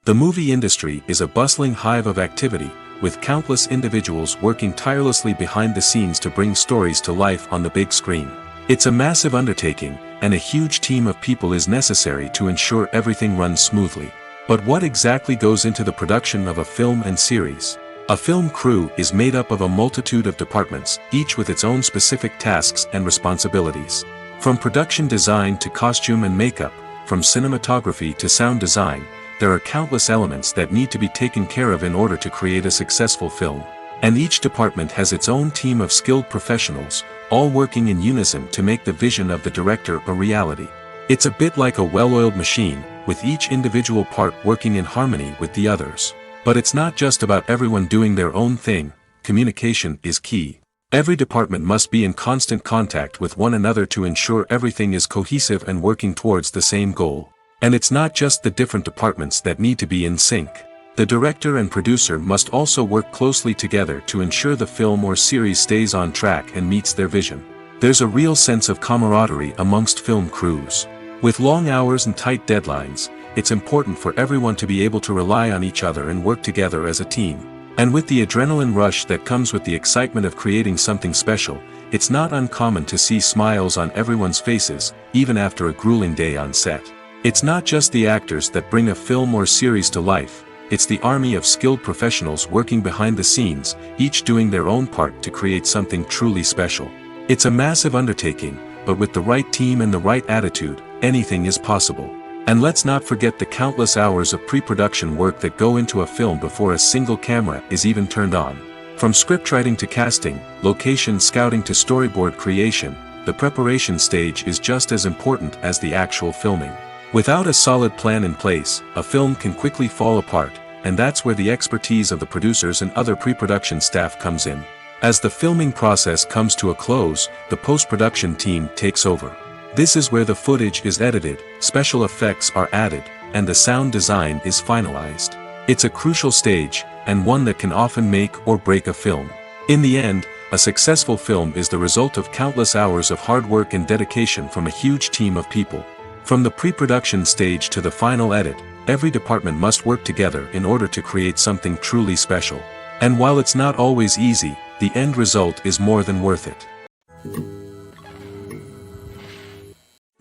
The movie industry is a bustling hive of activity, with countless individuals working tirelessly behind the scenes to bring stories to life on the big screen. It's a massive undertaking, and a huge team of people is necessary to ensure everything runs smoothly. But what exactly goes into the production of a film and series? A film crew is made up of a multitude of departments, each with its own specific tasks and responsibilities. From production design to costume and makeup, from cinematography to sound design, there are countless elements that need to be taken care of in order to create a successful film. And each department has its own team of skilled professionals, all working in unison to make the vision of the director a reality. It's a bit like a well-oiled machine, with each individual part working in harmony with the others. But it's not just about everyone doing their own thing. Communication is key. Every department must be in constant contact with one another to ensure everything is cohesive and working towards the same goal. And it's not just the different departments that need to be in sync. The director and producer must also work closely together to ensure the film or series stays on track and meets their vision. There's a real sense of camaraderie amongst film crews. With long hours and tight deadlines, it's important for everyone to be able to rely on each other and work together as a team. And with the adrenaline rush that comes with the excitement of creating something special, it's not uncommon to see smiles on everyone's faces, even after a grueling day on set. It's not just the actors that bring a film or series to life, it's the army of skilled professionals working behind the scenes, each doing their own part to create something truly special. It's a massive undertaking, but with the right team and the right attitude, anything is possible. And let's not forget the countless hours of pre-production work that go into a film before a single camera is even turned on. From scriptwriting to casting, location scouting to storyboard creation, the preparation stage is just as important as the actual filming. Without a solid plan in place, a film can quickly fall apart, and that's where the expertise of the producers and other pre-production staff comes in. As the filming process comes to a close, the post-production team takes over. This is where the footage is edited, special effects are added, and the sound design is finalized. It's a crucial stage, and one that can often make or break a film. In the end, a successful film is the result of countless hours of hard work and dedication from a huge team of people. From the pre-production stage to the final edit, every department must work together in order to create something truly special. And while it's not always easy, the end result is more than worth it.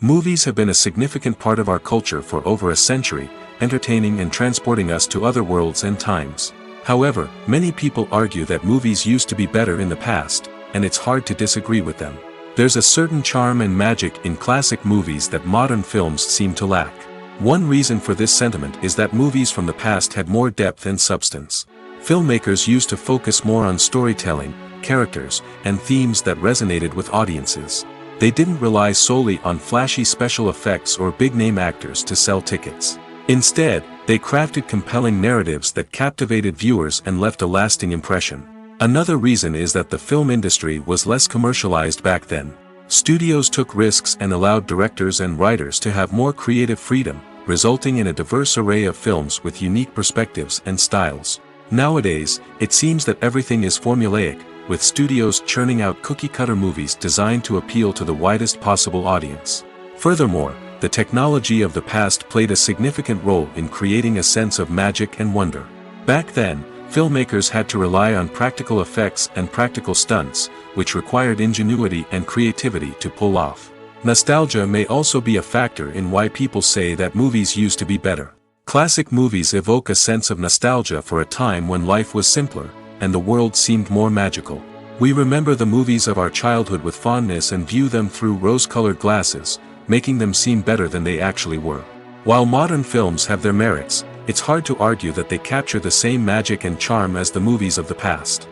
Movies have been a significant part of our culture for over a century, entertaining and transporting us to other worlds and times. However, many people argue that movies used to be better in the past, and it's hard to disagree with them. There's a certain charm and magic in classic movies that modern films seem to lack. One reason for this sentiment is that movies from the past had more depth and substance. Filmmakers used to focus more on storytelling, characters, and themes that resonated with audiences. They didn't rely solely on flashy special effects or big-name actors to sell tickets. Instead, they crafted compelling narratives that captivated viewers and left a lasting impression. Another reason is that the film industry was less commercialized back then. Studios took risks and allowed directors and writers to have more creative freedom, resulting in a diverse array of films with unique perspectives and styles. Nowadays, it seems that everything is formulaic, with studios churning out cookie-cutter movies designed to appeal to the widest possible audience. Furthermore, the technology of the past played a significant role in creating a sense of magic and wonder. Back then, filmmakers had to rely on practical effects and practical stunts, which required ingenuity and creativity to pull off. Nostalgia may also be a factor in why people say that movies used to be better. Classic movies evoke a sense of nostalgia for a time when life was simpler, and the world seemed more magical. We remember the movies of our childhood with fondness and view them through rose-colored glasses, making them seem better than they actually were. While modern films have their merits, it's hard to argue that they capture the same magic and charm as the movies of the past.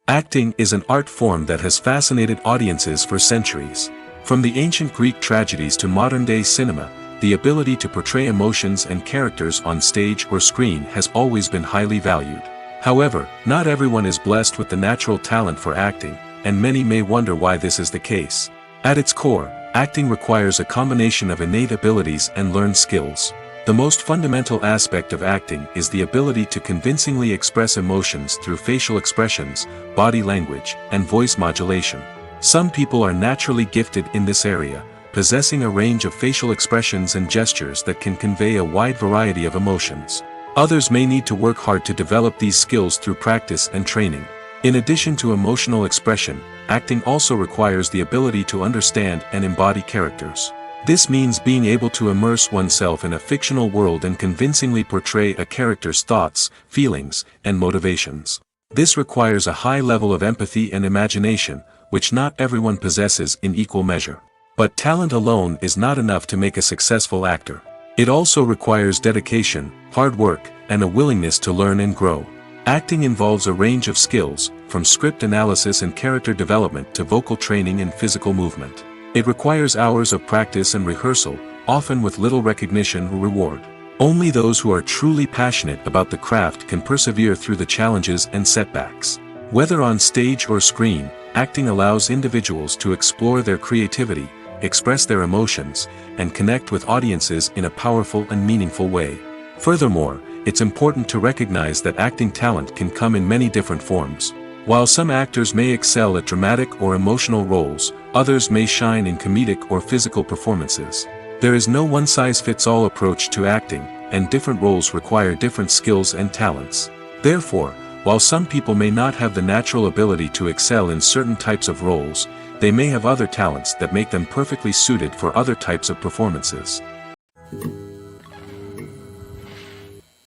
Acting is an art form that has fascinated audiences for centuries. From the ancient Greek tragedies to modern-day cinema, the ability to portray emotions and characters on stage or screen has always been highly valued. However, not everyone is blessed with the natural talent for acting, and many may wonder why this is the case. At its core, acting requires a combination of innate abilities and learned skills. The most fundamental aspect of acting is the ability to convincingly express emotions through facial expressions, body language, and voice modulation. Some people are naturally gifted in this area, possessing a range of facial expressions and gestures that can convey a wide variety of emotions. Others may need to work hard to develop these skills through practice and training. In addition to emotional expression, acting also requires the ability to understand and embody characters. This means being able to immerse oneself in a fictional world and convincingly portray a character's thoughts, feelings, and motivations. This requires a high level of empathy and imagination, which not everyone possesses in equal measure. But talent alone is not enough to make a successful actor. It also requires dedication, hard work, and a willingness to learn and grow. Acting involves a range of skills, from script analysis and character development to vocal training and physical movement. It requires hours of practice and rehearsal, often with little recognition or reward. Only those who are truly passionate about the craft can persevere through the challenges and setbacks. Whether on stage or screen, acting allows individuals to explore their creativity, express their emotions, and connect with audiences in a powerful and meaningful way. Furthermore, it's important to recognize that acting talent can come in many different forms. While some actors may excel at dramatic or emotional roles, others may shine in comedic or physical performances. There is no one-size-fits-all approach to acting, and different roles require different skills and talents. Therefore, while some people may not have the natural ability to excel in certain types of roles, they may have other talents that make them perfectly suited for other types of performances.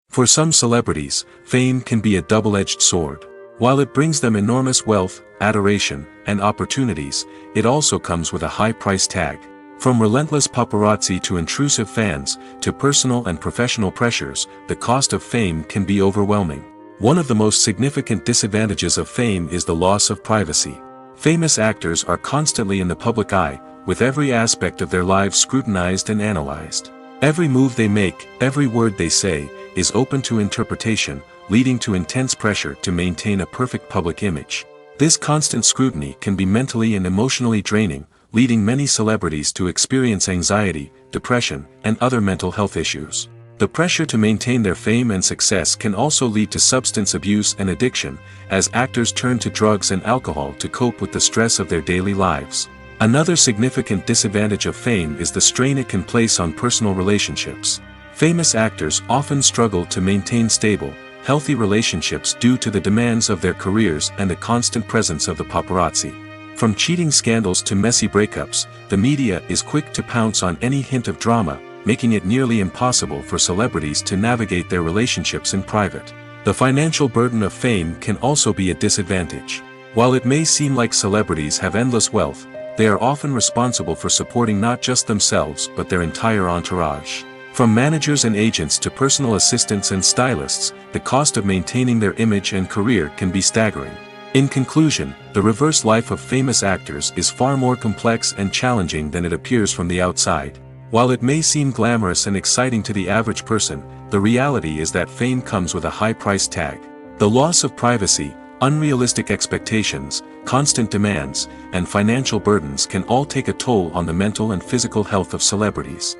For some celebrities, fame can be a double-edged sword. While it brings them enormous wealth, adoration, and opportunities, it also comes with a high price tag. From relentless paparazzi to intrusive fans, to personal and professional pressures, the cost of fame can be overwhelming. One of the most significant disadvantages of fame is the loss of privacy. Famous actors are constantly in the public eye, with every aspect of their lives scrutinized and analyzed. Every move they make, every word they say, is open to interpretation, leading to intense pressure to maintain a perfect public image. This constant scrutiny can be mentally and emotionally draining, leading many celebrities to experience anxiety, depression, and other mental health issues. The pressure to maintain their fame and success can also lead to substance abuse and addiction, as actors turn to drugs and alcohol to cope with the stress of their daily lives. Another significant disadvantage of fame is the strain it can place on personal relationships. Famous actors often struggle to maintain stable, healthy relationships due to the demands of their careers and the constant presence of the paparazzi. From cheating scandals to messy breakups, the media is quick to pounce on any hint of drama, making it nearly impossible for celebrities to navigate their relationships in private. The financial burden of fame can also be a disadvantage. While it may seem like celebrities have endless wealth, they are often responsible for supporting not just themselves but their entire entourage. From managers and agents to personal assistants and stylists, the cost of maintaining their image and career can be staggering. In conclusion, the reverse life of famous actors is far more complex and challenging than it appears from the outside. While it may seem glamorous and exciting to the average person, the reality is that fame comes with a high price tag. The loss of privacy, unrealistic expectations, constant demands, and financial burdens can all take a toll on the mental and physical health of celebrities.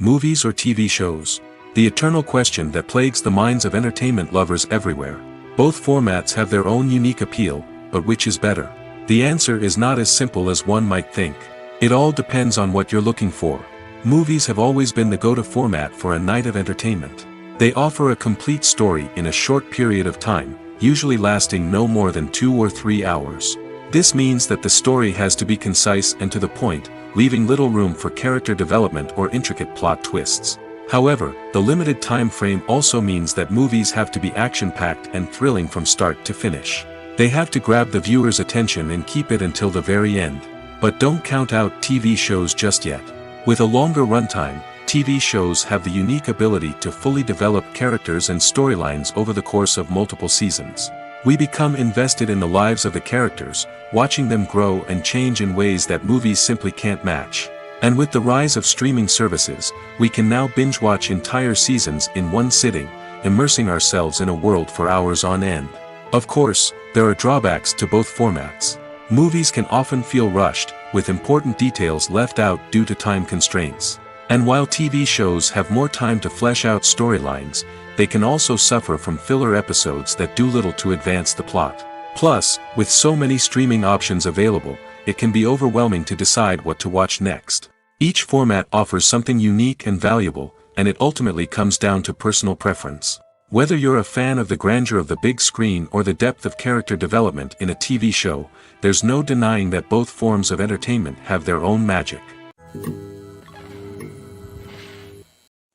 Movies or TV shows? The eternal question that plagues the minds of entertainment lovers everywhere. Both formats have their own unique appeal, but which is better? The answer is not as simple as one might think. It all depends on what you're looking for. Movies have always been the go-to format for a night of entertainment. They offer a complete story in a short period of time, usually lasting no more than 2 or 3 hours. This means that the story has to be concise and to the point, leaving little room for character development or intricate plot twists. However, the limited time frame also means that movies have to be action-packed and thrilling from start to finish. They have to grab the viewer's attention and keep it until the very end. But don't count out TV shows just yet. With a longer runtime, TV shows have the unique ability to fully develop characters and storylines over the course of multiple seasons. We become invested in the lives of the characters, watching them grow and change in ways that movies simply can't match. And with the rise of streaming services, we can now binge-watch entire seasons in one sitting, immersing ourselves in a world for hours on end. Of course, there are drawbacks to both formats. Movies can often feel rushed, with important details left out due to time constraints. And while TV shows have more time to flesh out storylines, they can also suffer from filler episodes that do little to advance the plot. Plus, with so many streaming options available, it can be overwhelming to decide what to watch next. Each format offers something unique and valuable, and it ultimately comes down to personal preference. Whether you're a fan of the grandeur of the big screen or the depth of character development in a TV show, there's no denying that both forms of entertainment have their own magic.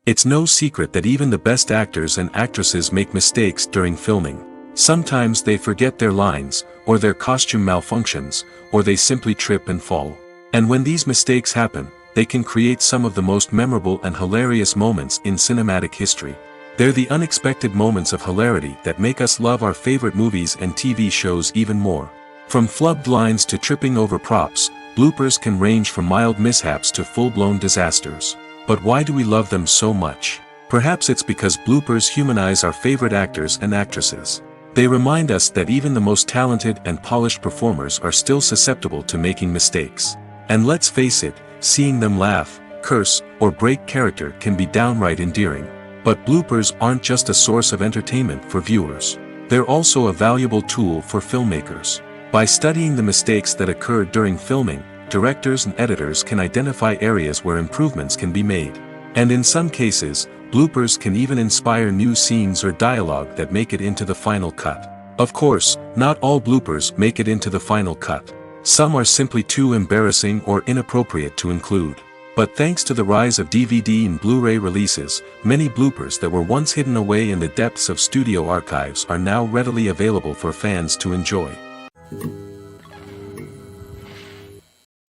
It's no secret that even the best actors and actresses make mistakes during filming. Sometimes they forget their lines, or their costume malfunctions, or they simply trip and fall. And when these mistakes happen, they can create some of the most memorable and hilarious moments in cinematic history. They're the unexpected moments of hilarity that make us love our favorite movies and TV shows even more. From flubbed lines to tripping over props, bloopers can range from mild mishaps to full-blown disasters. But why do we love them so much? Perhaps it's because bloopers humanize our favorite actors and actresses. They remind us that even the most talented and polished performers are still susceptible to making mistakes. And let's face it, seeing them laugh, curse, or break character can be downright endearing. But bloopers aren't just a source of entertainment for viewers. They're also a valuable tool for filmmakers. By studying the mistakes that occurred during filming, directors and editors can identify areas where improvements can be made. And in some cases, bloopers can even inspire new scenes or dialogue that make it into the final cut. Of course, not all bloopers make it into the final cut. Some are simply too embarrassing or inappropriate to include. But thanks to the rise of DVD and Blu-ray releases, many bloopers that were once hidden away in the depths of studio archives are now readily available for fans to enjoy.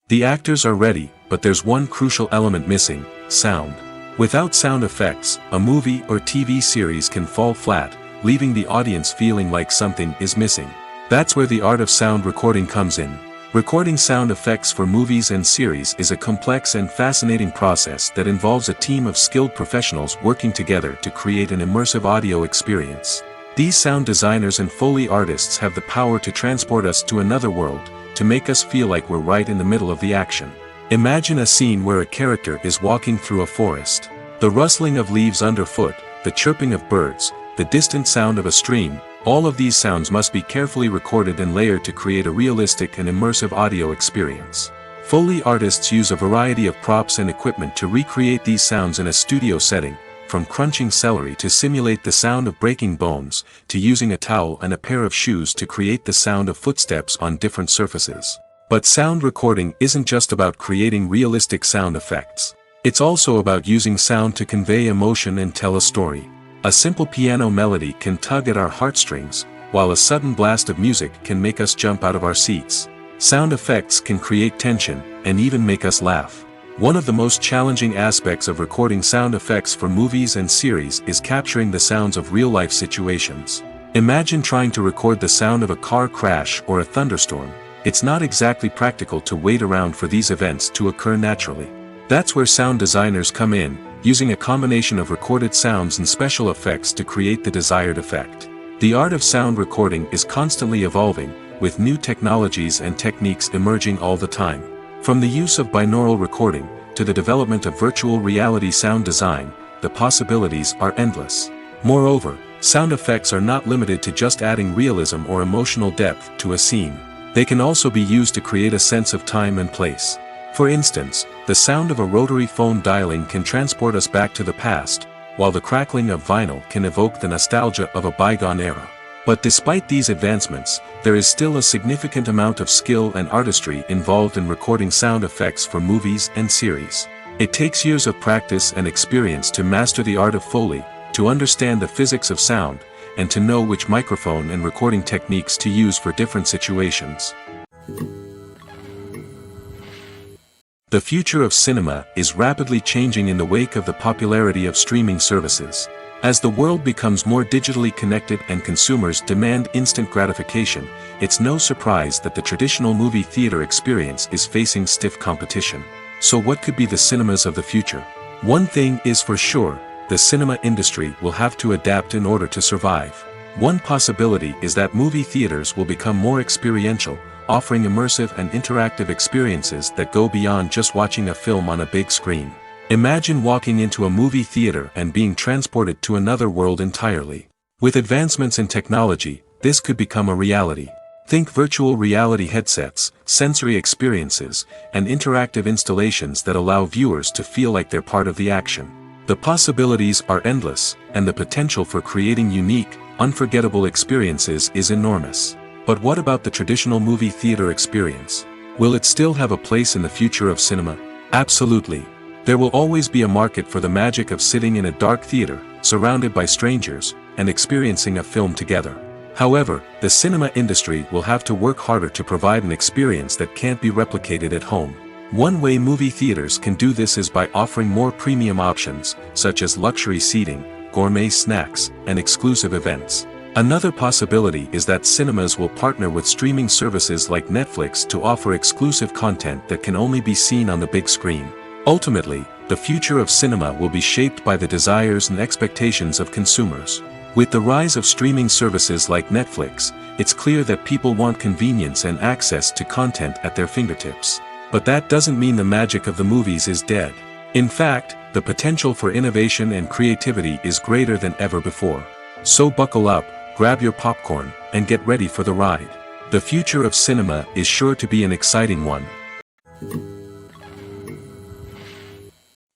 The actors are ready, but there's one crucial element missing: sound. Without sound effects, a movie or TV series can fall flat, leaving the audience feeling like something is missing. That's where the art of sound recording comes in. Recording sound effects for movies and series is a complex and fascinating process that involves a team of skilled professionals working together to create an immersive audio experience. These sound designers and Foley artists have the power to transport us to another world, to make us feel like we're right in the middle of the action. Imagine a scene where a character is walking through a forest. The rustling of leaves underfoot, the chirping of birds, the distant sound of a stream, all of these sounds must be carefully recorded and layered to create a realistic and immersive audio experience. Foley artists use a variety of props and equipment to recreate these sounds in a studio setting, from crunching celery to simulate the sound of breaking bones, to using a towel and a pair of shoes to create the sound of footsteps on different surfaces. But sound recording isn't just about creating realistic sound effects. It's also about using sound to convey emotion and tell a story. A simple piano melody can tug at our heartstrings, while a sudden blast of music can make us jump out of our seats. Sound effects can create tension, and even make us laugh. One of the most challenging aspects of recording sound effects for movies and series is capturing the sounds of real-life situations. Imagine trying to record the sound of a car crash or a thunderstorm. It's not exactly practical to wait around for these events to occur naturally. That's where sound designers come in, using a combination of recorded sounds and special effects to create the desired effect. The art of sound recording is constantly evolving, with new technologies and techniques emerging all the time. From the use of binaural recording, to the development of virtual reality sound design, the possibilities are endless. Moreover, sound effects are not limited to just adding realism or emotional depth to a scene. They can also be used to create a sense of time and place. For instance, the sound of a rotary phone dialing can transport us back to the past, while the crackling of vinyl can evoke the nostalgia of a bygone era. But despite these advancements, there is still a significant amount of skill and artistry involved in recording sound effects for movies and series. It takes years of practice and experience to master the art of Foley, to understand the physics of sound, and to know which microphone and recording techniques to use for different situations. The future of cinema is rapidly changing in the wake of the popularity of streaming services. As the world becomes more digitally connected and consumers demand instant gratification, it's no surprise that the traditional movie theater experience is facing stiff competition. So what could be the cinemas of the future? One thing is for sure, the cinema industry will have to adapt in order to survive. One possibility is that movie theaters will become more experiential, offering immersive and interactive experiences that go beyond just watching a film on a big screen. Imagine walking into a movie theater and being transported to another world entirely. With advancements in technology, this could become a reality. Think virtual reality headsets, sensory experiences, and interactive installations that allow viewers to feel like they're part of the action. The possibilities are endless, and the potential for creating unique, unforgettable experiences is enormous. But what about the traditional movie theater experience? Will it still have a place in the future of cinema? Absolutely. There will always be a market for the magic of sitting in a dark theater, surrounded by strangers, and experiencing a film together. However, the cinema industry will have to work harder to provide an experience that can't be replicated at home. One way movie theaters can do this is by offering more premium options, such as luxury seating, gourmet snacks, and exclusive events. Another possibility is that cinemas will partner with streaming services like Netflix to offer exclusive content that can only be seen on the big screen. Ultimately, the future of cinema will be shaped by the desires and expectations of consumers. With the rise of streaming services like Netflix, it's clear that people want convenience and access to content at their fingertips. But that doesn't mean the magic of the movies is dead. In fact, the potential for innovation and creativity is greater than ever before. So buckle up, grab your popcorn, and get ready for the ride. The future of cinema is sure to be an exciting one.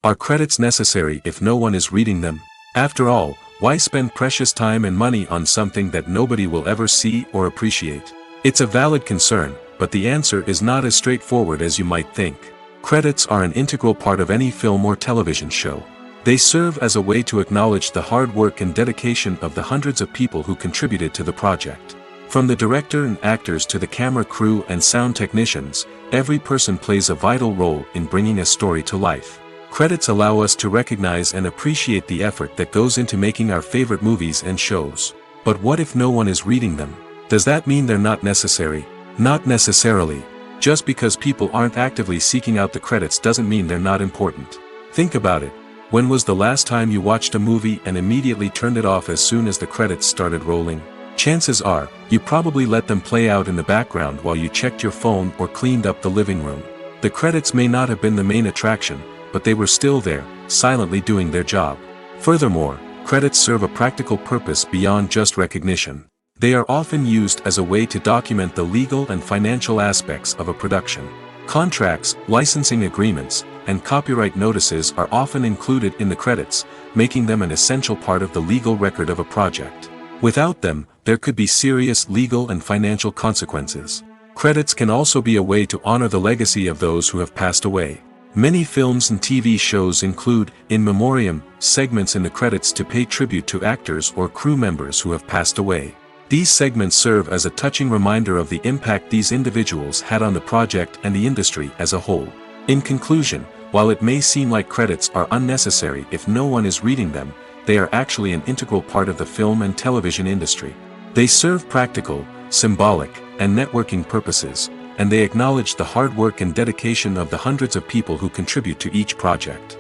Are credits necessary if no one is reading them? After all, why spend precious time and money on something that nobody will ever see or appreciate? It's a valid concern, but the answer is not as straightforward as you might think. Credits are an integral part of any film or television show. They serve as a way to acknowledge the hard work and dedication of the hundreds of people who contributed to the project. From the director and actors to the camera crew and sound technicians, every person plays a vital role in bringing a story to life. Credits allow us to recognize and appreciate the effort that goes into making our favorite movies and shows. But what if no one is reading them? Does that mean they're not necessary? Not necessarily. Just because people aren't actively seeking out the credits doesn't mean they're not important. Think about it. When was the last time you watched a movie and immediately turned it off as soon as the credits started rolling? Chances are, you probably let them play out in the background while you checked your phone or cleaned up the living room. The credits may not have been the main attraction, but they were still there, silently doing their job. Furthermore, credits serve a practical purpose beyond just recognition. They are often used as a way to document the legal and financial aspects of a production. Contracts, licensing agreements, and copyright notices are often included in the credits, making them an essential part of the legal record of a project. Without them, there could be serious legal and financial consequences. Credits can also be a way to honor the legacy of those who have passed away. Many films and TV shows include, in memoriam, segments in the credits to pay tribute to actors or crew members who have passed away. These segments serve as a touching reminder of the impact these individuals had on the project and the industry as a whole. In conclusion, while it may seem like credits are unnecessary if no one is reading them, they are actually an integral part of the film and television industry. They serve practical, symbolic, and networking purposes, and they acknowledge the hard work and dedication of the hundreds of people who contribute to each project.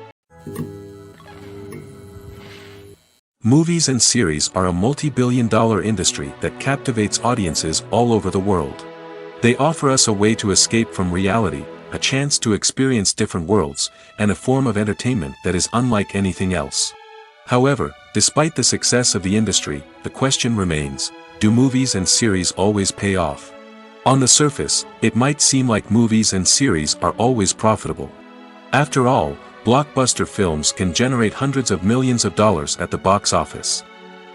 Movies and series are a multi-billion-dollar industry that captivates audiences all over the world. They offer us a way to escape from reality, a chance to experience different worlds, and a form of entertainment that is unlike anything else. However, despite the success of the industry, the question remains, do movies and series always pay off? On the surface, it might seem like movies and series are always profitable. After all, blockbuster films can generate hundreds of millions of dollars at the box office.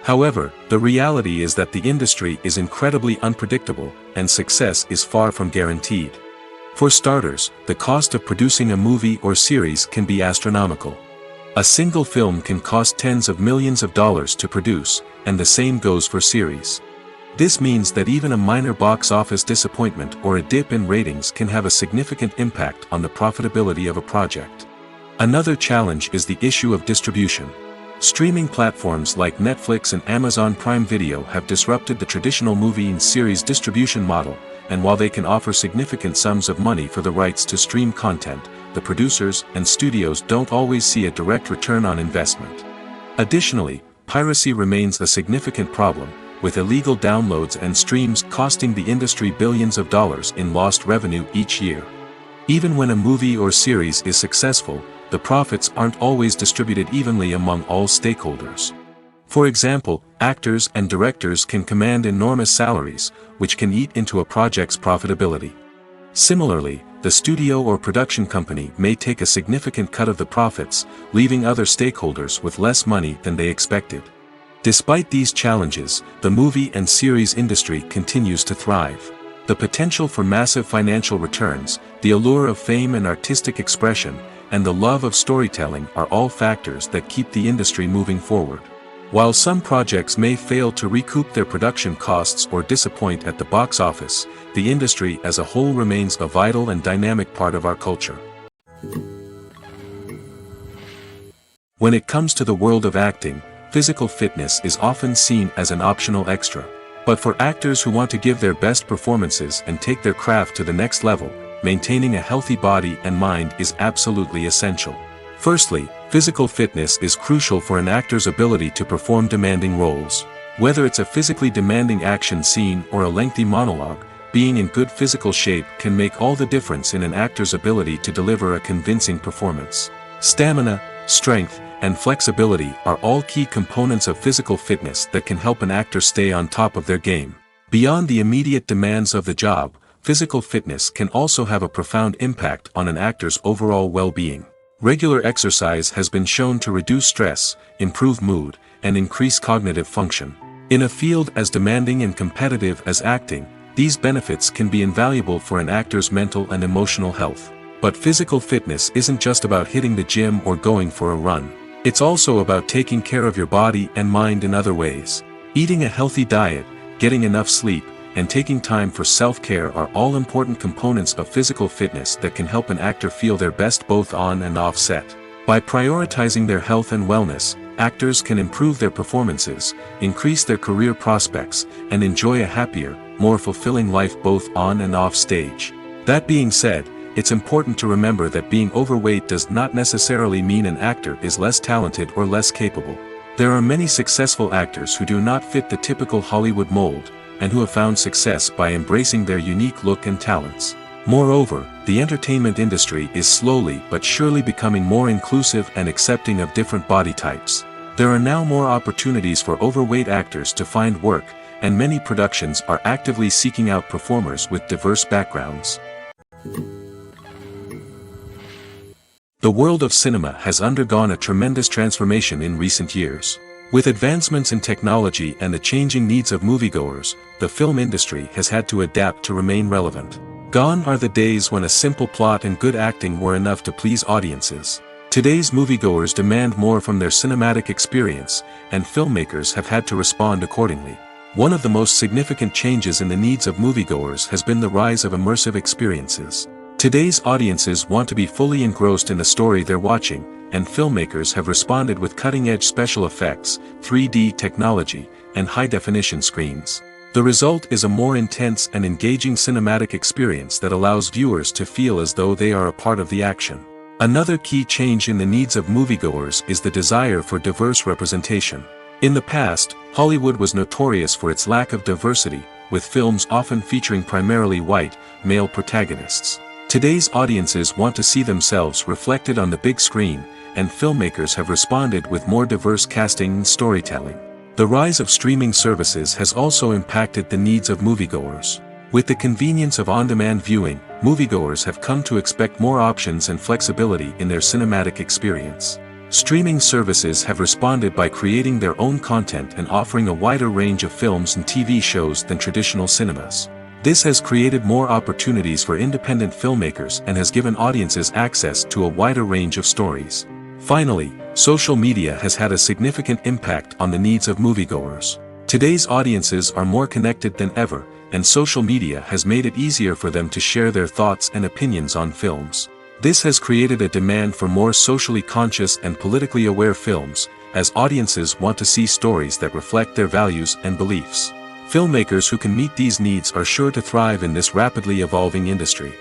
However, the reality is that the industry is incredibly unpredictable, and success is far from guaranteed. For starters, the cost of producing a movie or series can be astronomical. A single film can cost tens of millions of dollars to produce, and the same goes for series. This means that even a minor box office disappointment or a dip in ratings can have a significant impact on the profitability of a project. Another challenge is the issue of distribution. Streaming platforms like Netflix and Amazon Prime Video have disrupted the traditional movie and series distribution model, and while they can offer significant sums of money for the rights to stream content, the producers and studios don't always see a direct return on investment. Additionally, piracy remains a significant problem, with illegal downloads and streams costing the industry billions of dollars in lost revenue each year. Even when a movie or series is successful, the profits aren't always distributed evenly among all stakeholders. For example, actors and directors can command enormous salaries, which can eat into a project's profitability. Similarly, the studio or production company may take a significant cut of the profits, leaving other stakeholders with less money than they expected. Despite these challenges, the movie and series industry continues to thrive. The potential for massive financial returns, the allure of fame and artistic expression, and the love of storytelling are all factors that keep the industry moving forward. While some projects may fail to recoup their production costs or disappoint at the box office, the industry as a whole remains a vital and dynamic part of our culture. When it comes to the world of acting, physical fitness is often seen as an optional extra. But for actors who want to give their best performances and take their craft to the next level, maintaining a healthy body and mind is absolutely essential. Firstly, physical fitness is crucial for an actor's ability to perform demanding roles. Whether it's a physically demanding action scene or a lengthy monologue, being in good physical shape can make all the difference in an actor's ability to deliver a convincing performance. Stamina, strength, and flexibility are all key components of physical fitness that can help an actor stay on top of their game. Beyond the immediate demands of the job, physical fitness can also have a profound impact on an actor's overall well-being. Regular exercise has been shown to reduce stress, improve mood, and increase cognitive function. In a field as demanding and competitive as acting, these benefits can be invaluable for an actor's mental and emotional health. But physical fitness isn't just about hitting the gym or going for a run. It's also about taking care of your body and mind in other ways. Eating a healthy diet, getting enough sleep, and taking time for self-care are all important components of physical fitness that can help an actor feel their best both on and off set. By prioritizing their health and wellness, actors can improve their performances, increase their career prospects, and enjoy a happier, more fulfilling life both on and off stage. That being said, it's important to remember that being overweight does not necessarily mean an actor is less talented or less capable. There are many successful actors who do not fit the typical Hollywood mold, and who have found success by embracing their unique look and talents. Moreover, the entertainment industry is slowly but surely becoming more inclusive and accepting of different body types. There are now more opportunities for overweight actors to find work, and many productions are actively seeking out performers with diverse backgrounds. The world of cinema has undergone a tremendous transformation in recent years. With advancements in technology and the changing needs of moviegoers, the film industry has had to adapt to remain relevant. Gone are the days when a simple plot and good acting were enough to please audiences. Today's moviegoers demand more from their cinematic experience, and filmmakers have had to respond accordingly. One of the most significant changes in the needs of moviegoers has been the rise of immersive experiences. Today's audiences want to be fully engrossed in the story they're watching, and filmmakers have responded with cutting-edge special effects, 3D technology, and high-definition screens. The result is a more intense and engaging cinematic experience that allows viewers to feel as though they are a part of the action. Another key change in the needs of moviegoers is the desire for diverse representation. In the past, Hollywood was notorious for its lack of diversity, with films often featuring primarily white, male protagonists. Today's audiences want to see themselves reflected on the big screen, and filmmakers have responded with more diverse casting and storytelling. The rise of streaming services has also impacted the needs of moviegoers. With the convenience of on-demand viewing, moviegoers have come to expect more options and flexibility in their cinematic experience. Streaming services have responded by creating their own content and offering a wider range of films and TV shows than traditional cinemas. This has created more opportunities for independent filmmakers and has given audiences access to a wider range of stories. Finally, social media has had a significant impact on the needs of moviegoers. Today's audiences are more connected than ever, and social media has made it easier for them to share their thoughts and opinions on films. This has created a demand for more socially conscious and politically aware films, as audiences want to see stories that reflect their values and beliefs. Filmmakers who can meet these needs are sure to thrive in this rapidly evolving industry.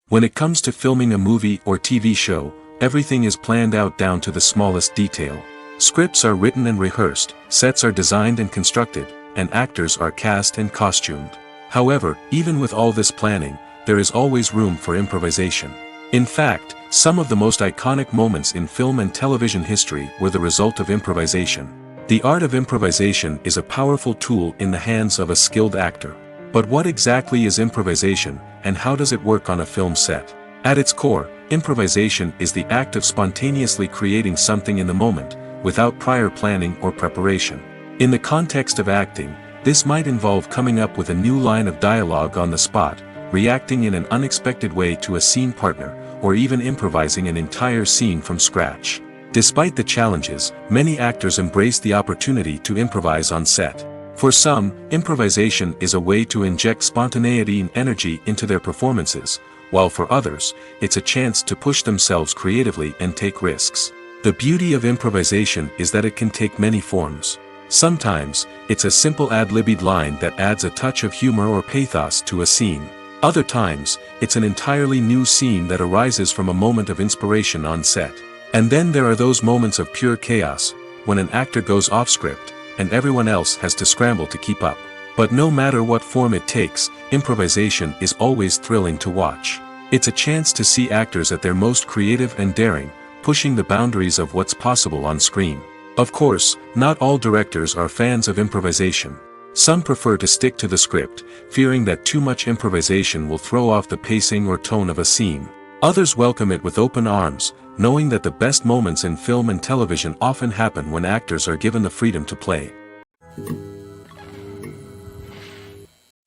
When it comes to filming a movie or TV show, everything is planned out down to the smallest detail. Scripts are written and rehearsed, sets are designed and constructed, and actors are cast and costumed. However, even with all this planning, there is always room for improvisation. In fact, some of the most iconic moments in film and television history were the result of improvisation. The art of improvisation is a powerful tool in the hands of a skilled actor. But what exactly is improvisation, and how does it work on a film set? At its core, improvisation is the act of spontaneously creating something in the moment, without prior planning or preparation. In the context of acting, this might involve coming up with a new line of dialogue on the spot, reacting in an unexpected way to a scene partner, or even improvising an entire scene from scratch. Despite the challenges, many actors embrace the opportunity to improvise on set. For some, improvisation is a way to inject spontaneity and energy into their performances, while for others, it's a chance to push themselves creatively and take risks. The beauty of improvisation is that it can take many forms. Sometimes, it's a simple ad-libbed line that adds a touch of humor or pathos to a scene. Other times, it's an entirely new scene that arises from a moment of inspiration on set. And then there are those moments of pure chaos, when an actor goes off script, and everyone else has to scramble to keep up. But no matter what form it takes, improvisation is always thrilling to watch. It's a chance to see actors at their most creative and daring, pushing the boundaries of what's possible on screen. Of course, not all directors are fans of improvisation. Some prefer to stick to the script, fearing that too much improvisation will throw off the pacing or tone of a scene. Others welcome it with open arms, knowing that the best moments in film and television often happen when actors are given the freedom to play.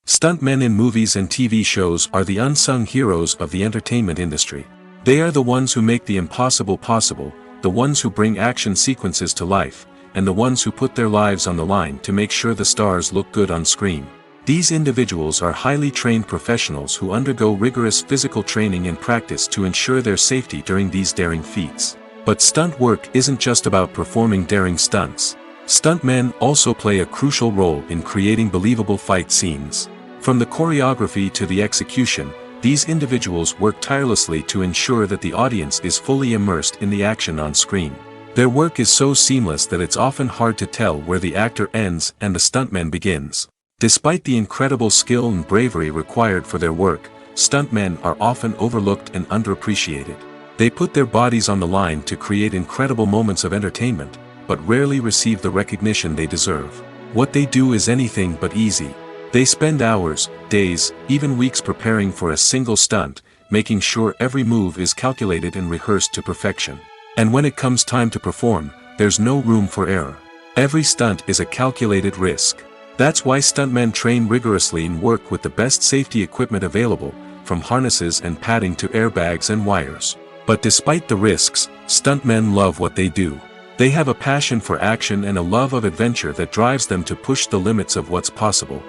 Stuntmen in movies and TV shows are the unsung heroes of the entertainment industry. They are the ones who make the impossible possible, the ones who bring action sequences to life, and the ones who put their lives on the line to make sure the stars look good on screen. These individuals are highly trained professionals who undergo rigorous physical training and practice to ensure their safety during these daring feats. But stunt work isn't just about performing daring stunts. Stuntmen also play a crucial role in creating believable fight scenes. From the choreography to the execution, these individuals work tirelessly to ensure that the audience is fully immersed in the action on screen. Their work is so seamless that it's often hard to tell where the actor ends and the stuntman begins. Despite the incredible skill and bravery required for their work, stuntmen are often overlooked and underappreciated. They put their bodies on the line to create incredible moments of entertainment, but rarely receive the recognition they deserve. What they do is anything but easy. They spend hours, days, even weeks preparing for a single stunt, making sure every move is calculated and rehearsed to perfection. And when it comes time to perform, there's no room for error. Every stunt is a calculated risk. That's why stuntmen train rigorously and work with the best safety equipment available, from harnesses and padding to airbags and wires. But despite the risks, stuntmen love what they do. They have a passion for action and a love of adventure that drives them to push the limits of what's possible.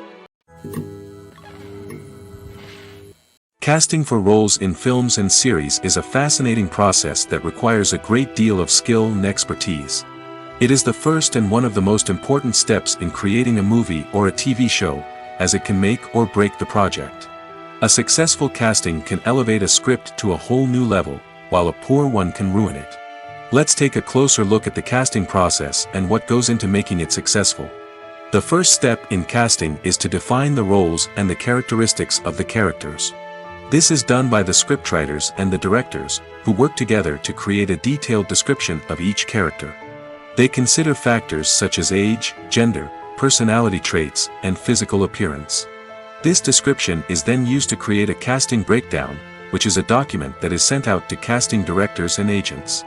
Casting for roles in films and series is a fascinating process that requires a great deal of skill and expertise. It is the first and one of the most important steps in creating a movie or a TV show, as it can make or break the project. A successful casting can elevate a script to a whole new level, while a poor one can ruin it. Let's take a closer look at the casting process and what goes into making it successful. The first step in casting is to define the roles and the characteristics of the characters. This is done by the scriptwriters and the directors, who work together to create a detailed description of each character. They consider factors such as age, gender, personality traits, and physical appearance. This description is then used to create a casting breakdown, which is a document that is sent out to casting directors and agents.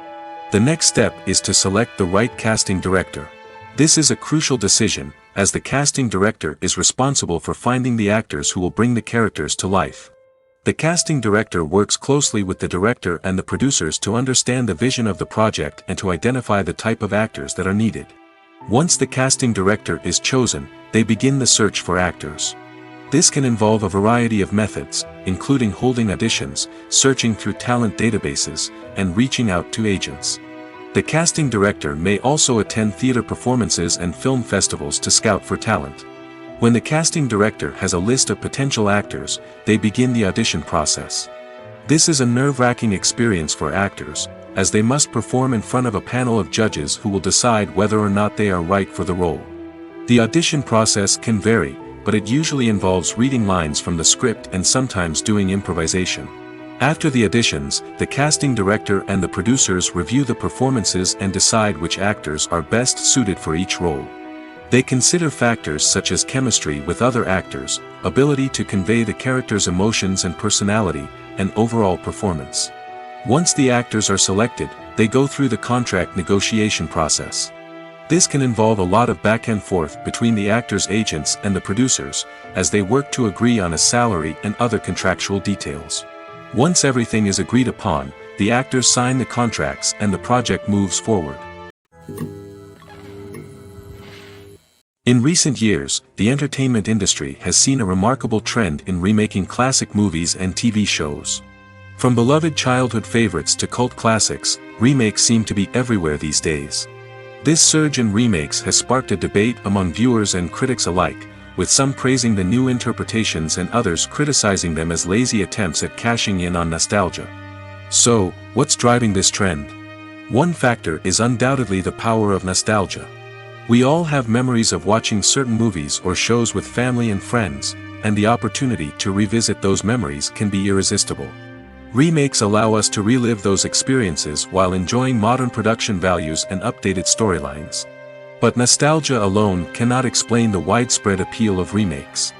The next step is to select the right casting director. This is a crucial decision, as the casting director is responsible for finding the actors who will bring the characters to life. The casting director works closely with the director and the producers to understand the vision of the project and to identify the type of actors that are needed. Once the casting director is chosen, they begin the search for actors. This can involve a variety of methods, including holding auditions, searching through talent databases, and reaching out to agents. The casting director may also attend theater performances and film festivals to scout for talent. When the casting director has a list of potential actors, they begin the audition process. This is a nerve-wracking experience for actors, as they must perform in front of a panel of judges who will decide whether or not they are right for the role. The audition process can vary, but it usually involves reading lines from the script and sometimes doing improvisation. After the auditions, the casting director and the producers review the performances and decide which actors are best suited for each role. They consider factors such as chemistry with other actors, ability to convey the character's emotions and personality, and overall performance. Once the actors are selected, they go through the contract negotiation process. This can involve a lot of back and forth between the actors' agents and the producers, as they work to agree on a salary and other contractual details. Once everything is agreed upon, the actors sign the contracts and the project moves forward. In recent years, the entertainment industry has seen a remarkable trend in remaking classic movies and TV shows. From beloved childhood favorites to cult classics, remakes seem to be everywhere these days. This surge in remakes has sparked a debate among viewers and critics alike, with some praising the new interpretations and others criticizing them as lazy attempts at cashing in on nostalgia. So, what's driving this trend? One factor is undoubtedly the power of nostalgia. We all have memories of watching certain movies or shows with family and friends, and the opportunity to revisit those memories can be irresistible. Remakes allow us to relive those experiences while enjoying modern production values and updated storylines. But nostalgia alone cannot explain the widespread appeal of remakes.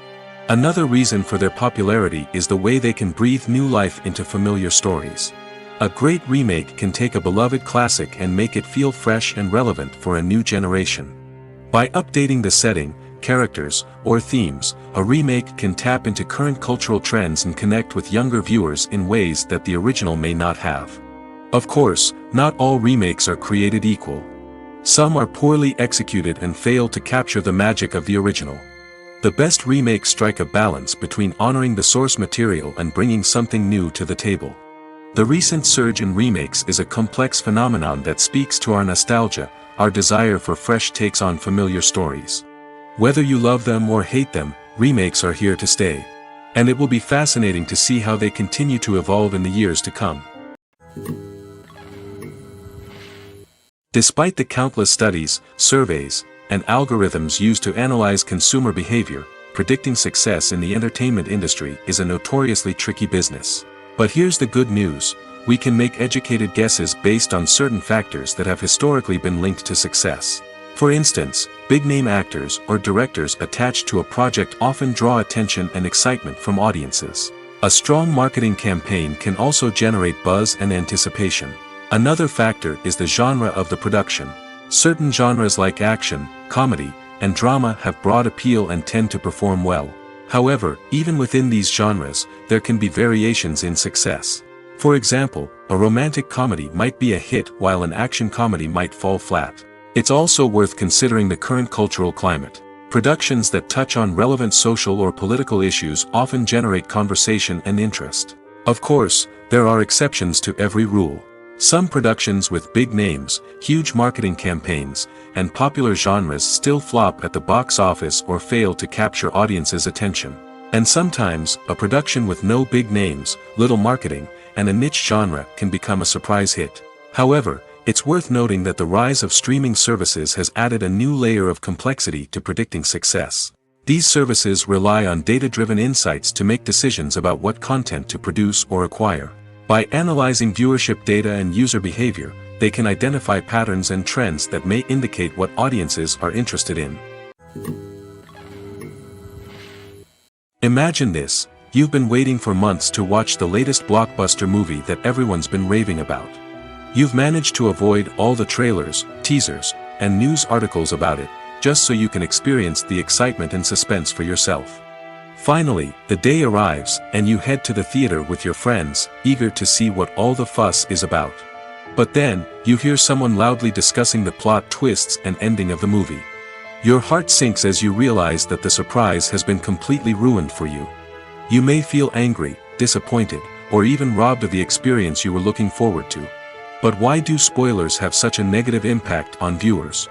Another reason for their popularity is the way they can breathe new life into familiar stories. A great remake can take a beloved classic and make it feel fresh and relevant for a new generation. By updating the setting, characters, or themes, a remake can tap into current cultural trends and connect with younger viewers in ways that the original may not have. Of course, not all remakes are created equal. Some are poorly executed and fail to capture the magic of the original. The best remakes strike a balance between honoring the source material and bringing something new to the table. The recent surge in remakes is a complex phenomenon that speaks to our nostalgia, our desire for fresh takes on familiar stories. Whether you love them or hate them, remakes are here to stay. And it will be fascinating to see how they continue to evolve in the years to come. Despite the countless studies, surveys, and algorithms used to analyze consumer behavior, predicting success in the entertainment industry is a notoriously tricky business. But here's the good news: we can make educated guesses based on certain factors that have historically been linked to success. For instance, big-name actors or directors attached to a project often draw attention and excitement from audiences. A strong marketing campaign can also generate buzz and anticipation. Another factor is the genre of the production. Certain genres like action, comedy, and drama have broad appeal and tend to perform well. However, even within these genres, there can be variations in success. For example, a romantic comedy might be a hit while an action comedy might fall flat. It's also worth considering the current cultural climate. Productions that touch on relevant social or political issues often generate conversation and interest. Of course, there are exceptions to every rule. Some productions with big names, huge marketing campaigns, and popular genres still flop at the box office or fail to capture audiences' attention. And sometimes, a production with no big names, little marketing, and a niche genre can become a surprise hit. However, it's worth noting that the rise of streaming services has added a new layer of complexity to predicting success. These services rely on data-driven insights to make decisions about what content to produce or acquire. By analyzing viewership data and user behavior, they can identify patterns and trends that may indicate what audiences are interested in. Imagine this: you've been waiting for months to watch the latest blockbuster movie that everyone's been raving about. You've managed to avoid all the trailers, teasers, and news articles about it, just so you can experience the excitement and suspense for yourself. Finally, the day arrives, and you head to the theater with your friends, eager to see what all the fuss is about. But then, you hear someone loudly discussing the plot twists and ending of the movie. Your heart sinks as you realize that the surprise has been completely ruined for you. You may feel angry, disappointed, or even robbed of the experience you were looking forward to. But why do spoilers have such a negative impact on viewers?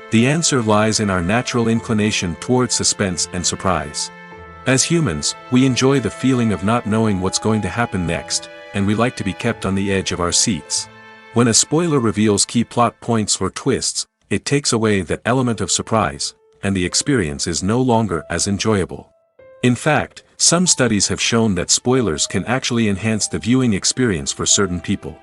The answer lies in our natural inclination toward suspense and surprise. As humans, we enjoy the feeling of not knowing what's going to happen next, and we like to be kept on the edge of our seats. When a spoiler reveals key plot points or twists, it takes away that element of surprise, and the experience is no longer as enjoyable. In fact, some studies have shown that spoilers can actually enhance the viewing experience for certain people.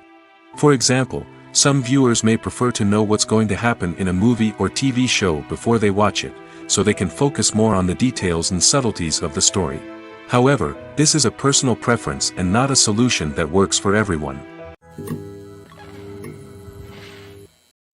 For example, some viewers may prefer to know what's going to happen in a movie or TV show before they watch it, so they can focus more on the details and subtleties of the story. However, this is a personal preference and not a solution that works for everyone.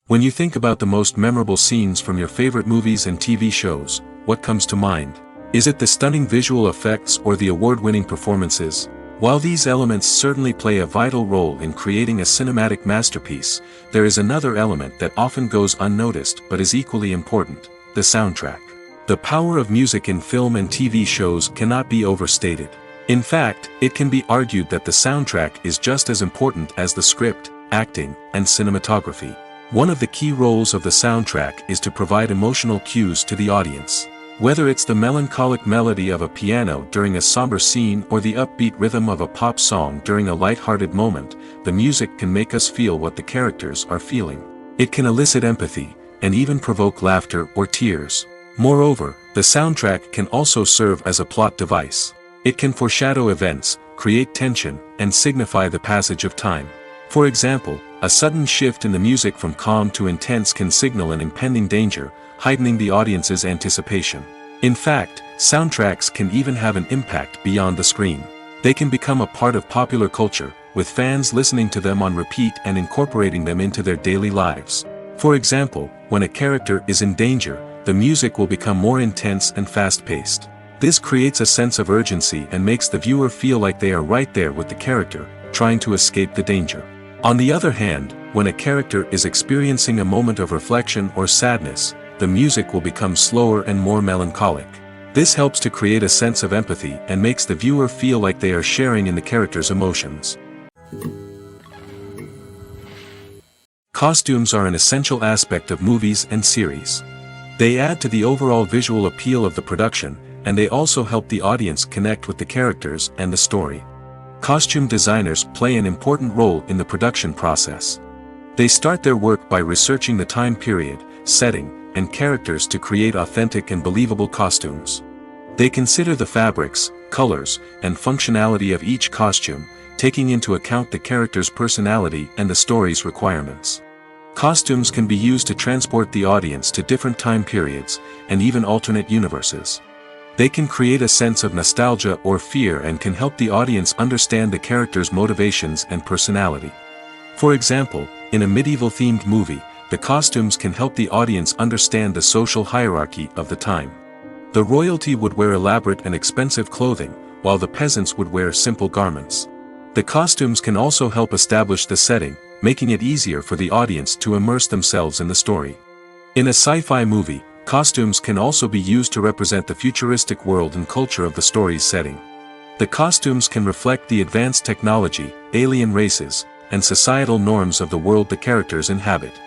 When you think about the most memorable scenes from your favorite movies and TV shows, what comes to mind? Is it the stunning visual effects or the award-winning performances? While these elements certainly play a vital role in creating a cinematic masterpiece, there is another element that often goes unnoticed but is equally important: the soundtrack. The power of music in film and TV shows cannot be overstated. In fact, it can be argued that the soundtrack is just as important as the script, acting, and cinematography. One of the key roles of the soundtrack is to provide emotional cues to the audience. Whether it's the melancholic melody of a piano during a somber scene or the upbeat rhythm of a pop song during a light-hearted moment, the music can make us feel what the characters are feeling. It can elicit empathy, and even provoke laughter or tears. Moreover, the soundtrack can also serve as a plot device. It can foreshadow events, create tension, and signify the passage of time. For example, a sudden shift in the music from calm to intense can signal an impending danger, heightening the audience's anticipation. In fact, soundtracks can even have an impact beyond the screen. They can become a part of popular culture, with fans listening to them on repeat and incorporating them into their daily lives. For example, when a character is in danger, the music will become more intense and fast-paced. This creates a sense of urgency and makes the viewer feel like they are right there with the character, trying to escape the danger. On the other hand, when a character is experiencing a moment of reflection or sadness, the music will become slower and more melancholic. This helps to create a sense of empathy and makes the viewer feel like they are sharing in the character's emotions. Costumes are an essential aspect of movies and series. They add to the overall visual appeal of the production, and they also help the audience connect with the characters and the story. Costume designers play an important role in the production process. They start their work by researching the time period, setting, and characters to create authentic and believable costumes. They consider the fabrics, colors, and functionality of each costume, taking into account the character's personality and the story's requirements. Costumes can be used to transport the audience to different time periods, and even alternate universes. They can create a sense of nostalgia or fear and can help the audience understand the character's motivations and personality. For example, in a medieval-themed movie, the costumes can help the audience understand the social hierarchy of the time. The royalty would wear elaborate and expensive clothing, while the peasants would wear simple garments. The costumes can also help establish the setting, making it easier for the audience to immerse themselves in the story. In a sci-fi movie, costumes can also be used to represent the futuristic world and culture of the story's setting. The costumes can reflect the advanced technology, alien races, and societal norms of the world the characters inhabit.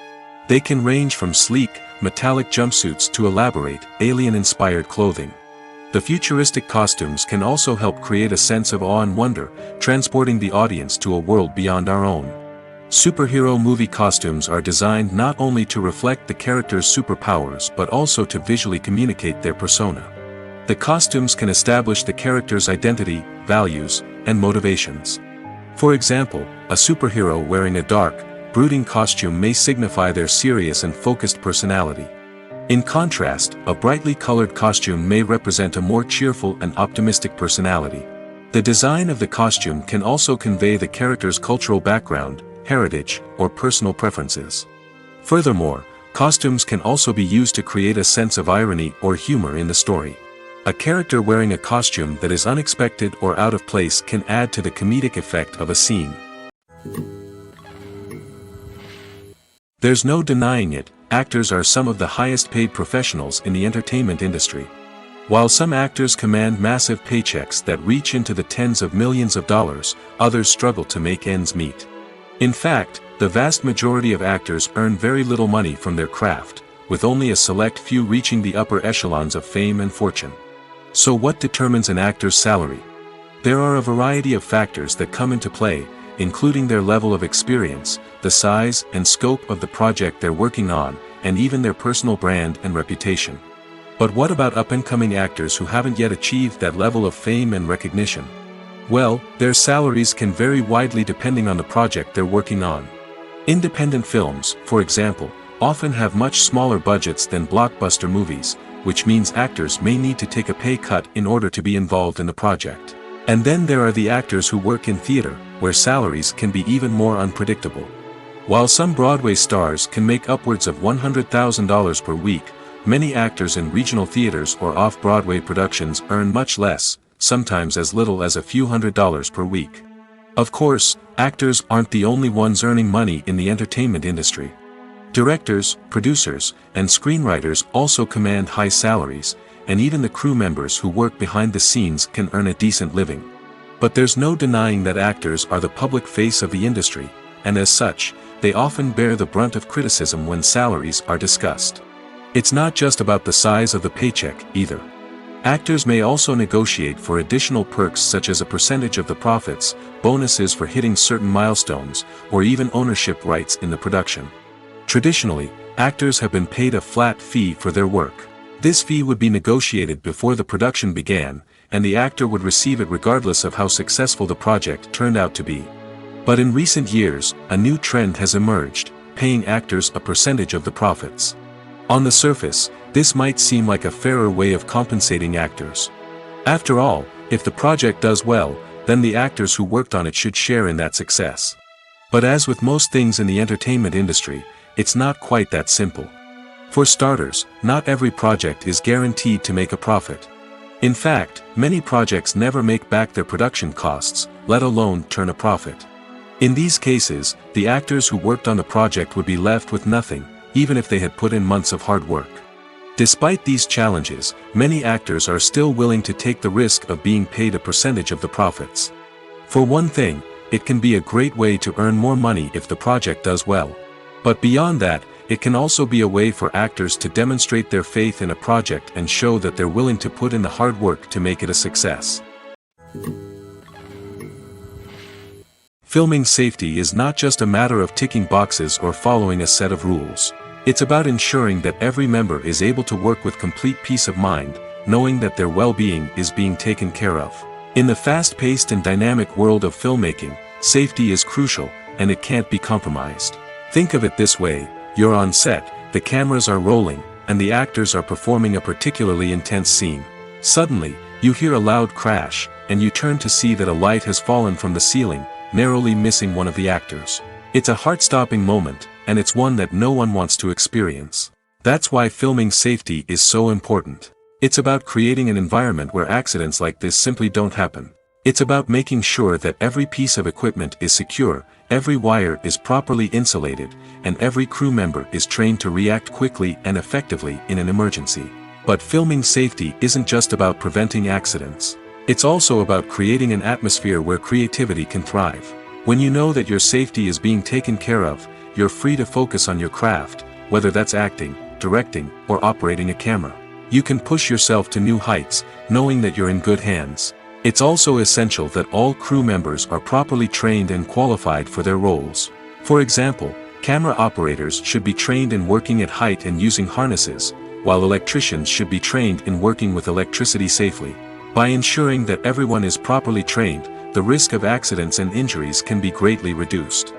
They can range from sleek, metallic jumpsuits to elaborate, alien-inspired clothing. The futuristic costumes can also help create a sense of awe and wonder, transporting the audience to a world beyond our own. Superhero movie costumes are designed not only to reflect the character's superpowers but also to visually communicate their persona. The costumes can establish the character's identity, values, and motivations. For example, a superhero wearing a dark, brooding costume may signify their serious and focused personality. In contrast, a brightly colored costume may represent a more cheerful and optimistic personality. The design of the costume can also convey the character's cultural background, heritage, or personal preferences. Furthermore, costumes can also be used to create a sense of irony or humor in the story. A character wearing a costume that is unexpected or out of place can add to the comedic effect of a scene. There's no denying it, actors are some of the highest paid professionals in the entertainment industry. While some actors command massive paychecks that reach into the tens of millions of dollars, others struggle to make ends meet. In fact, the vast majority of actors earn very little money from their craft, with only a select few reaching the upper echelons of fame and fortune. So what determines an actor's salary? There are a variety of factors that come into play, including their level of experience, the size and scope of the project they're working on, and even their personal brand and reputation. But what about up-and-coming actors who haven't yet achieved that level of fame and recognition? Well, their salaries can vary widely depending on the project they're working on. Independent films, for example, often have much smaller budgets than blockbuster movies, which means actors may need to take a pay cut in order to be involved in the project. And then there are the actors who work in theater, where salaries can be even more unpredictable. While some Broadway stars can make upwards of $100,000 per week, many actors in regional theaters or off-Broadway productions earn much less, sometimes as little as a few $100s per week. Of course, actors aren't the only ones earning money in the entertainment industry. Directors, producers, and screenwriters also command high salaries, and even the crew members who work behind the scenes can earn a decent living. But there's no denying that actors are the public face of the industry, and as such, they often bear the brunt of criticism when salaries are discussed. It's not just about the size of the paycheck, either. Actors may also negotiate for additional perks such as a percentage of the profits, bonuses for hitting certain milestones, or even ownership rights in the production. Traditionally, actors have been paid a flat fee for their work. This fee would be negotiated before the production began, and the actor would receive it regardless of how successful the project turned out to be. But in recent years, a new trend has emerged, paying actors a percentage of the profits. On the surface, this might seem like a fairer way of compensating actors. After all, if the project does well, then the actors who worked on it should share in that success. But as with most things in the entertainment industry, it's not quite that simple. For starters, not every project is guaranteed to make a profit. In fact, many projects never make back their production costs, let alone turn a profit. In these cases, the actors who worked on the project would be left with nothing, even if they had put in months of hard work. Despite these challenges, many actors are still willing to take the risk of being paid a percentage of the profits. For one thing, it can be a great way to earn more money if the project does well. But beyond that, it can also be a way for actors to demonstrate their faith in a project and show that they're willing to put in the hard work to make it a success. Filming safety is not just a matter of ticking boxes or following a set of rules. It's about ensuring that every member is able to work with complete peace of mind, knowing that their well-being is being taken care of. In the fast-paced and dynamic world of filmmaking, safety is crucial, and it can't be compromised. Think of it this way: you're on set, the cameras are rolling, and the actors are performing a particularly intense scene. Suddenly, you hear a loud crash, and you turn to see that a light has fallen from the ceiling, narrowly missing one of the actors. It's a heart-stopping moment, and it's one that no one wants to experience. That's why filming safety is so important. It's about creating an environment where accidents like this simply don't happen. It's about making sure that every piece of equipment is secure, every wire is properly insulated, and every crew member is trained to react quickly and effectively in an emergency. But filming safety isn't just about preventing accidents. It's also about creating an atmosphere where creativity can thrive. When you know that your safety is being taken care of, you're free to focus on your craft, whether that's acting, directing, or operating a camera. You can push yourself to new heights, knowing that you're in good hands. It's also essential that all crew members are properly trained and qualified for their roles. For example, camera operators should be trained in working at height and using harnesses, while electricians should be trained in working with electricity safely. By ensuring that everyone is properly trained, the risk of accidents and injuries can be greatly reduced.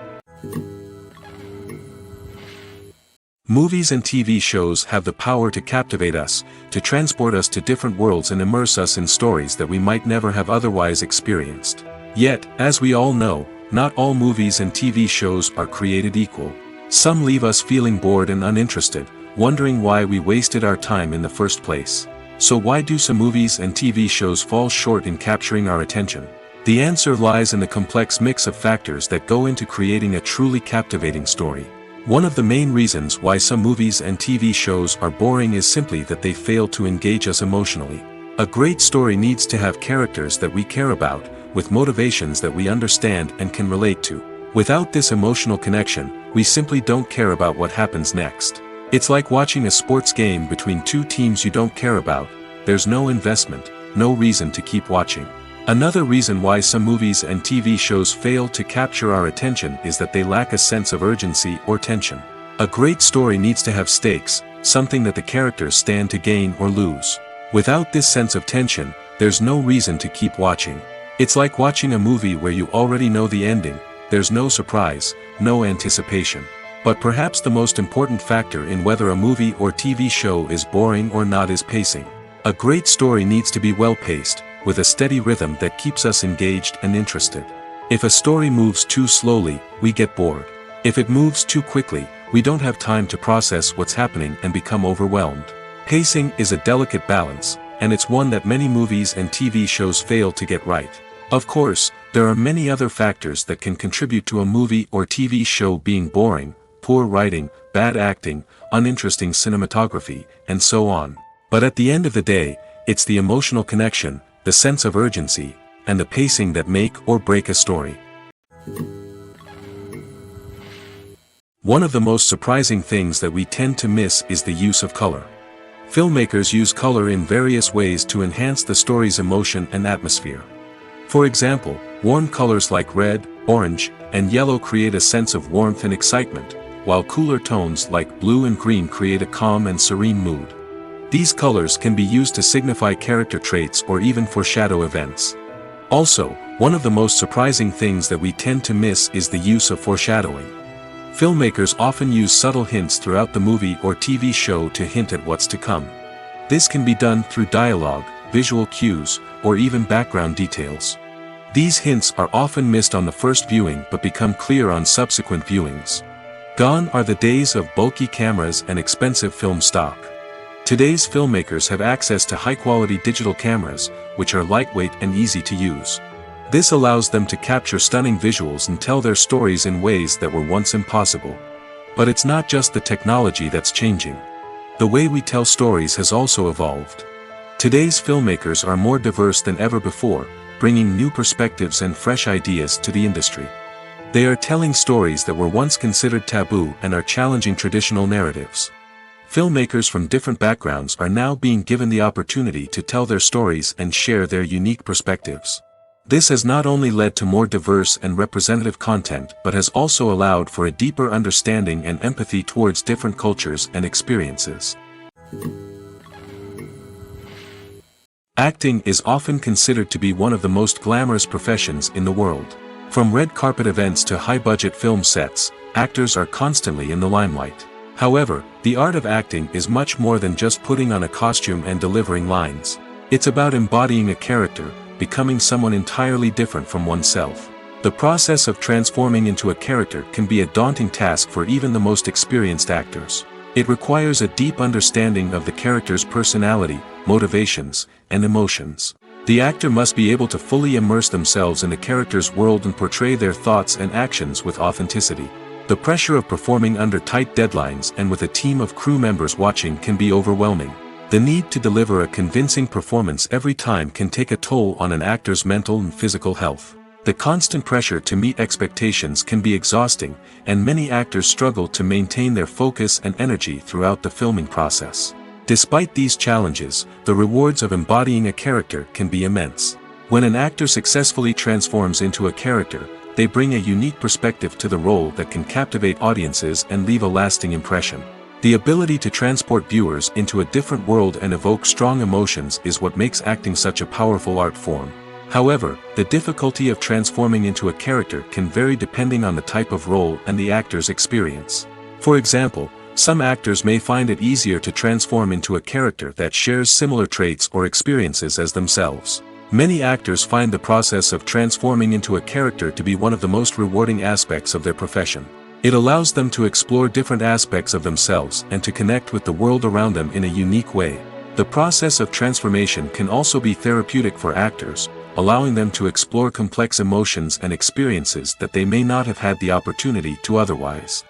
Movies and TV shows have the power to captivate us, to transport us to different worlds and immerse us in stories that we might never have otherwise experienced. Yet, as we all know, not all movies and TV shows are created equal. Some leave us feeling bored and uninterested, wondering why we wasted our time in the first place. So why do some movies and TV shows fall short in capturing our attention? The answer lies in the complex mix of factors that go into creating a truly captivating story. One of the main reasons why some movies and TV shows are boring is simply that they fail to engage us emotionally. A great story needs to have characters that we care about, with motivations that we understand and can relate to. Without this emotional connection, we simply don't care about what happens next. It's like watching a sports game between two teams you don't care about. There's no investment, no reason to keep watching. Another reason why some movies and TV shows fail to capture our attention is that they lack a sense of urgency or tension. A great story needs to have stakes, something that the characters stand to gain or lose. Without this sense of tension, there's no reason to keep watching. It's like watching a movie where you already know the ending. There's no surprise, no anticipation. But perhaps the most important factor in whether a movie or TV show is boring or not is pacing. A great story needs to be well-paced, with a steady rhythm that keeps us engaged and interested. If a story moves too slowly, we get bored. If it moves too quickly, we don't have time to process what's happening and become overwhelmed. Pacing is a delicate balance, and it's one that many movies and TV shows fail to get right. Of course, there are many other factors that can contribute to a movie or TV show being boring: poor writing, bad acting, uninteresting cinematography, and so on. But at the end of the day, it's the emotional connection, the sense of urgency, and the pacing that make or break a story. One of the most surprising things that we tend to miss is the use of color. Filmmakers use color in various ways to enhance the story's emotion and atmosphere. For example, warm colors like red, orange, and yellow create a sense of warmth and excitement, while cooler tones like blue and green create a calm and serene mood. These colors can be used to signify character traits or even foreshadow events. Also, one of the most surprising things that we tend to miss is the use of foreshadowing. Filmmakers often use subtle hints throughout the movie or TV show to hint at what's to come. This can be done through dialogue, visual cues, or even background details. These hints are often missed on the first viewing but become clear on subsequent viewings. Gone are the days of bulky cameras and expensive film stock. Today's filmmakers have access to high-quality digital cameras, which are lightweight and easy to use. This allows them to capture stunning visuals and tell their stories in ways that were once impossible. But it's not just the technology that's changing. The way we tell stories has also evolved. Today's filmmakers are more diverse than ever before, bringing new perspectives and fresh ideas to the industry. They are telling stories that were once considered taboo and are challenging traditional narratives. Filmmakers from different backgrounds are now being given the opportunity to tell their stories and share their unique perspectives. This has not only led to more diverse and representative content but has also allowed for a deeper understanding and empathy towards different cultures and experiences. Acting is often considered to be one of the most glamorous professions in the world. From red carpet events to high-budget film sets, actors are constantly in the limelight. However, the art of acting is much more than just putting on a costume and delivering lines. It's about embodying a character, becoming someone entirely different from oneself. The process of transforming into a character can be a daunting task for even the most experienced actors. It requires a deep understanding of the character's personality, motivations, and emotions. The actor must be able to fully immerse themselves in the character's world and portray their thoughts and actions with authenticity. The pressure of performing under tight deadlines and with a team of crew members watching can be overwhelming. The need to deliver a convincing performance every time can take a toll on an actor's mental and physical health. The constant pressure to meet expectations can be exhausting, and many actors struggle to maintain their focus and energy throughout the filming process. Despite these challenges, the rewards of embodying a character can be immense. When an actor successfully transforms into a character, they bring a unique perspective to the role that can captivate audiences and leave a lasting impression. The ability to transport viewers into a different world and evoke strong emotions is what makes acting such a powerful art form. However, the difficulty of transforming into a character can vary depending on the type of role and the actor's experience. For example, some actors may find it easier to transform into a character that shares similar traits or experiences as themselves. Many actors find the process of transforming into a character to be one of the most rewarding aspects of their profession. It allows them to explore different aspects of themselves and to connect with the world around them in a unique way. The process of transformation can also be therapeutic for actors, allowing them to explore complex emotions and experiences that they may not have had the opportunity to otherwise.